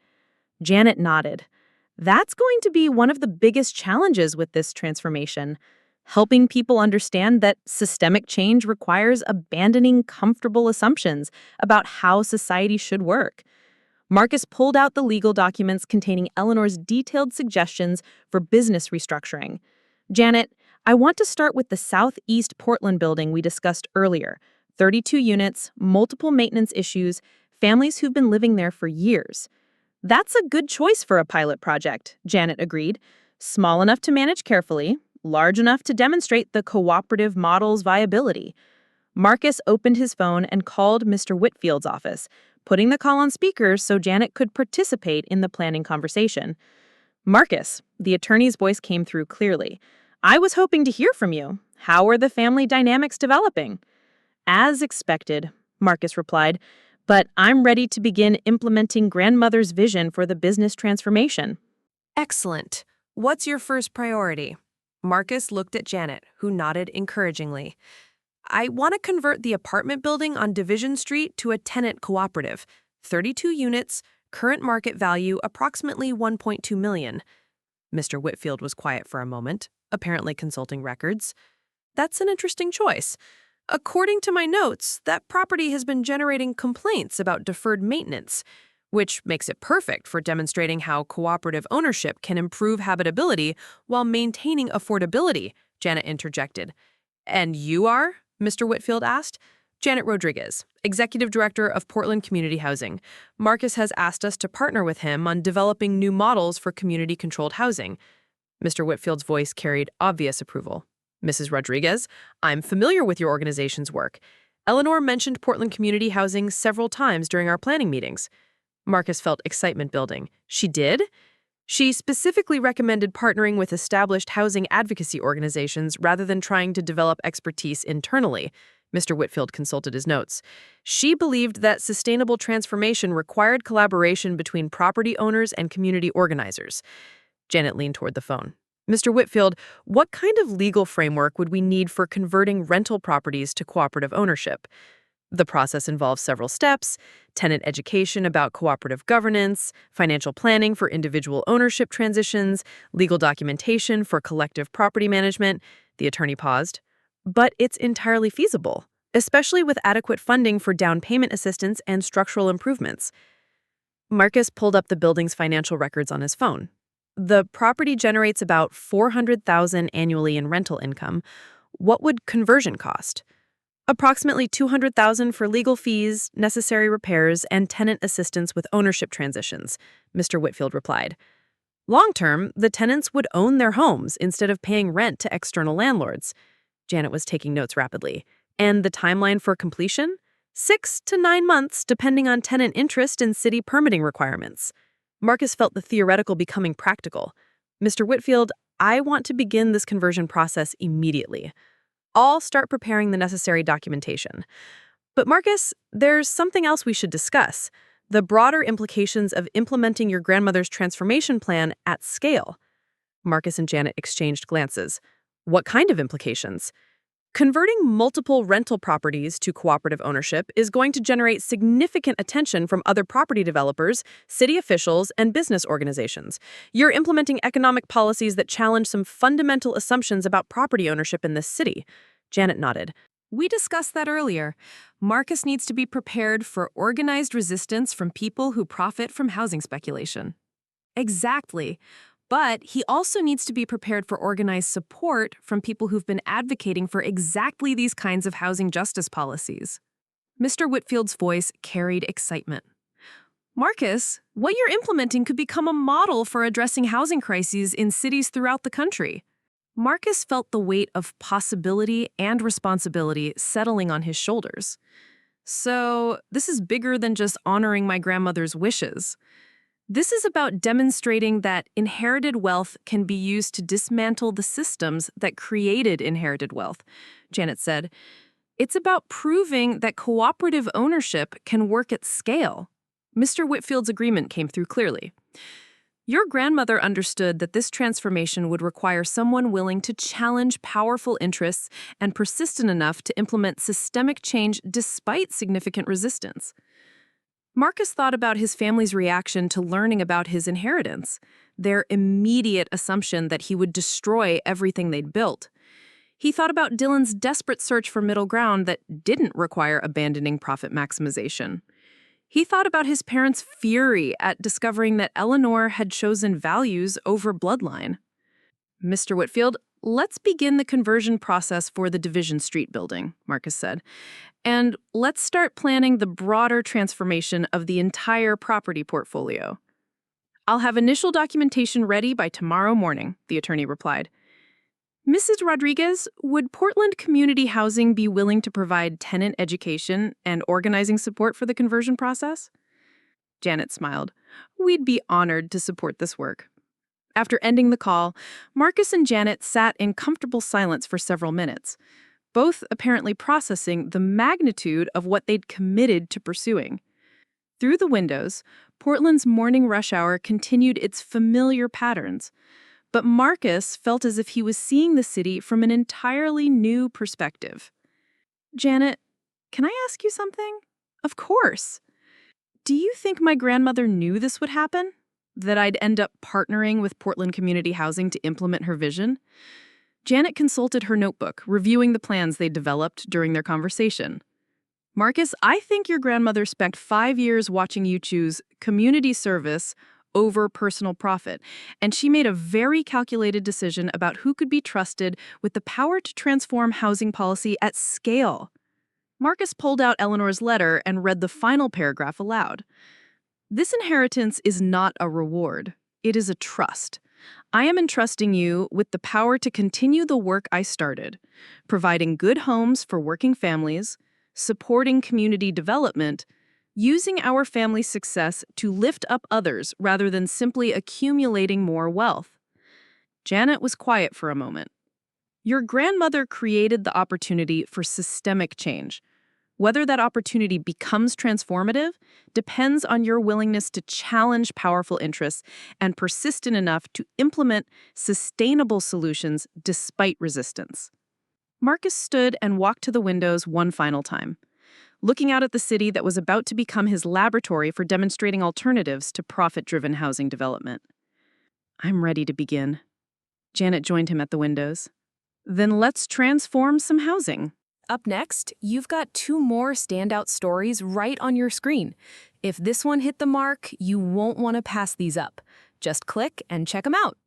Janet nodded. "That's going to be one of the biggest challenges with this transformation, helping people understand that systemic change requires abandoning comfortable assumptions about how society should work." Marcus pulled out the legal documents containing Eleanor's detailed suggestions for business restructuring. "Janet, I want to start with the Southeast Portland building we discussed earlier. 32 units, multiple maintenance issues, families who've been living there for years. That's a good choice for a pilot project, Janet agreed. Small enough to manage carefully, large enough to demonstrate the cooperative model's viability. Marcus opened his phone and called Mr. Whitfield's office, putting the call on speaker so Janet could participate in the planning conversation. Marcus, the attorney's voice came through clearly. I was hoping to hear from you. How are the family dynamics developing? As expected, Marcus replied, but I'm ready to begin implementing grandmother's vision for the business transformation. Excellent. What's your first priority? Marcus looked at Janet, who nodded encouragingly. I want to convert the apartment building on Division Street to a tenant cooperative. 32 units, current market value approximately $1.2 million. Mr. Whitfield was quiet for a moment, apparently consulting records. That's an interesting choice. According to my notes, that property has been generating complaints about deferred maintenance, which makes it perfect for demonstrating how cooperative ownership can improve habitability while maintaining affordability, Janet interjected. And you are? Mr. Whitfield asked. Janet Rodriguez, Executive Director of Portland Community Housing. Marcus has asked us to partner with him on developing new models for community-controlled housing. Mr. Whitfield's voice carried obvious approval. Mrs. Rodriguez, I'm familiar with your organization's work. Eleanor mentioned Portland Community Housing several times during our planning meetings. Marcus felt excitement building. She did? She specifically recommended partnering with established housing advocacy organizations rather than trying to develop expertise internally. Mr. Whitfield consulted his notes. She believed that sustainable transformation required collaboration between property owners and community organizers. Janet leaned toward the phone. Mr. Whitfield, what kind of legal framework would we need for converting rental properties to cooperative ownership? The process involves several steps: tenant education about cooperative governance, financial planning for individual ownership transitions, legal documentation for collective property management. The attorney paused. But it's entirely feasible, especially with adequate funding for down payment assistance and structural improvements. Marcus pulled up the building's financial records on his phone. The property generates about $400,000 annually in rental income. What would conversion cost? Approximately $200,000 for legal fees, necessary repairs, and tenant assistance with ownership transitions, Mr. Whitfield replied. Long-term, the tenants would own their homes instead of paying rent to external landlords. Janet was taking notes rapidly. And the timeline for completion? 6 to 9 months, depending on tenant interest and city permitting requirements. Marcus felt the theoretical becoming practical. Mr. Whitfield, I want to begin this conversion process immediately. I'll start preparing the necessary documentation. But Marcus, there's something else we should discuss: the broader implications of implementing your grandmother's transformation plan at scale. Marcus and Janet exchanged glances. What kind of implications? Converting multiple rental properties to cooperative ownership is going to generate significant attention from other property developers, city officials, and business organizations. You're implementing economic policies that challenge some fundamental assumptions about property ownership in this city. Janet nodded. We discussed that earlier. Marcus needs to be prepared for organized resistance from people who profit from housing speculation. Exactly. But he also needs to be prepared for organized support from people who've been advocating for exactly these kinds of housing justice policies. Mr. Whitfield's voice carried excitement. Marcus, what you're implementing could become a model for addressing housing crises in cities throughout the country. Marcus felt the weight of possibility and responsibility settling on his shoulders. So, this is bigger than just honoring my grandmother's wishes. This is about demonstrating that inherited wealth can be used to dismantle the systems that created inherited wealth, Janet said. It's about proving that cooperative ownership can work at scale. Mr. Whitfield's agreement came through clearly. Your grandmother understood that this transformation would require someone willing to challenge powerful interests and persistent enough to implement systemic change despite significant resistance. Marcus thought about his family's reaction to learning about his inheritance, their immediate assumption that he would destroy everything they'd built. He thought about Dylan's desperate search for middle ground that didn't require abandoning profit maximization. He thought about his parents' fury at discovering that Eleanor had chosen values over bloodline. Mr. Whitfield, let's begin the conversion process for the Division Street building, Marcus said. And let's start planning the broader transformation of the entire property portfolio. I'll have initial documentation ready by tomorrow morning, the attorney replied. Mrs. Rodriguez, would Portland Community Housing be willing to provide tenant education and organizing support for the conversion process? Janet smiled. We'd be honored to support this work. After ending the call, Marcus and Janet sat in comfortable silence for several minutes, both apparently processing the magnitude of what they'd committed to pursuing. Through the windows, Portland's morning rush hour continued its familiar patterns, but Marcus felt as if he was seeing the city from an entirely new perspective. Janet, can I ask you something? Of course. Do you think my grandmother knew this would happen? That I'd end up partnering with Portland Community Housing to implement her vision? Janet consulted her notebook, reviewing the plans they'd developed during their conversation. Marcus, I think your grandmother spent 5 years watching you choose community service over personal profit, and she made a very calculated decision about who could be trusted with the power to transform housing policy at scale. Marcus pulled out Eleanor's letter and read the final paragraph aloud. This inheritance is not a reward. It is a trust. I am entrusting you with the power to continue the work I started, providing good homes for working families, supporting community development, using our family's success to lift up others rather than simply accumulating more wealth. Janet was quiet for a moment. Your grandmother created the opportunity for systemic change. Whether that opportunity becomes transformative depends on your willingness to challenge powerful interests and persistent enough to implement sustainable solutions despite resistance. Marcus stood and walked to the windows one final time, looking out at the city that was about to become his laboratory for demonstrating alternatives to profit-driven housing development. I'm ready to begin. Janet joined him at the windows. Then let's transform some housing. Up next, you've got 2 more standout stories right on your screen. If this one hit the mark, you won't want to pass these up. Just click and check them out.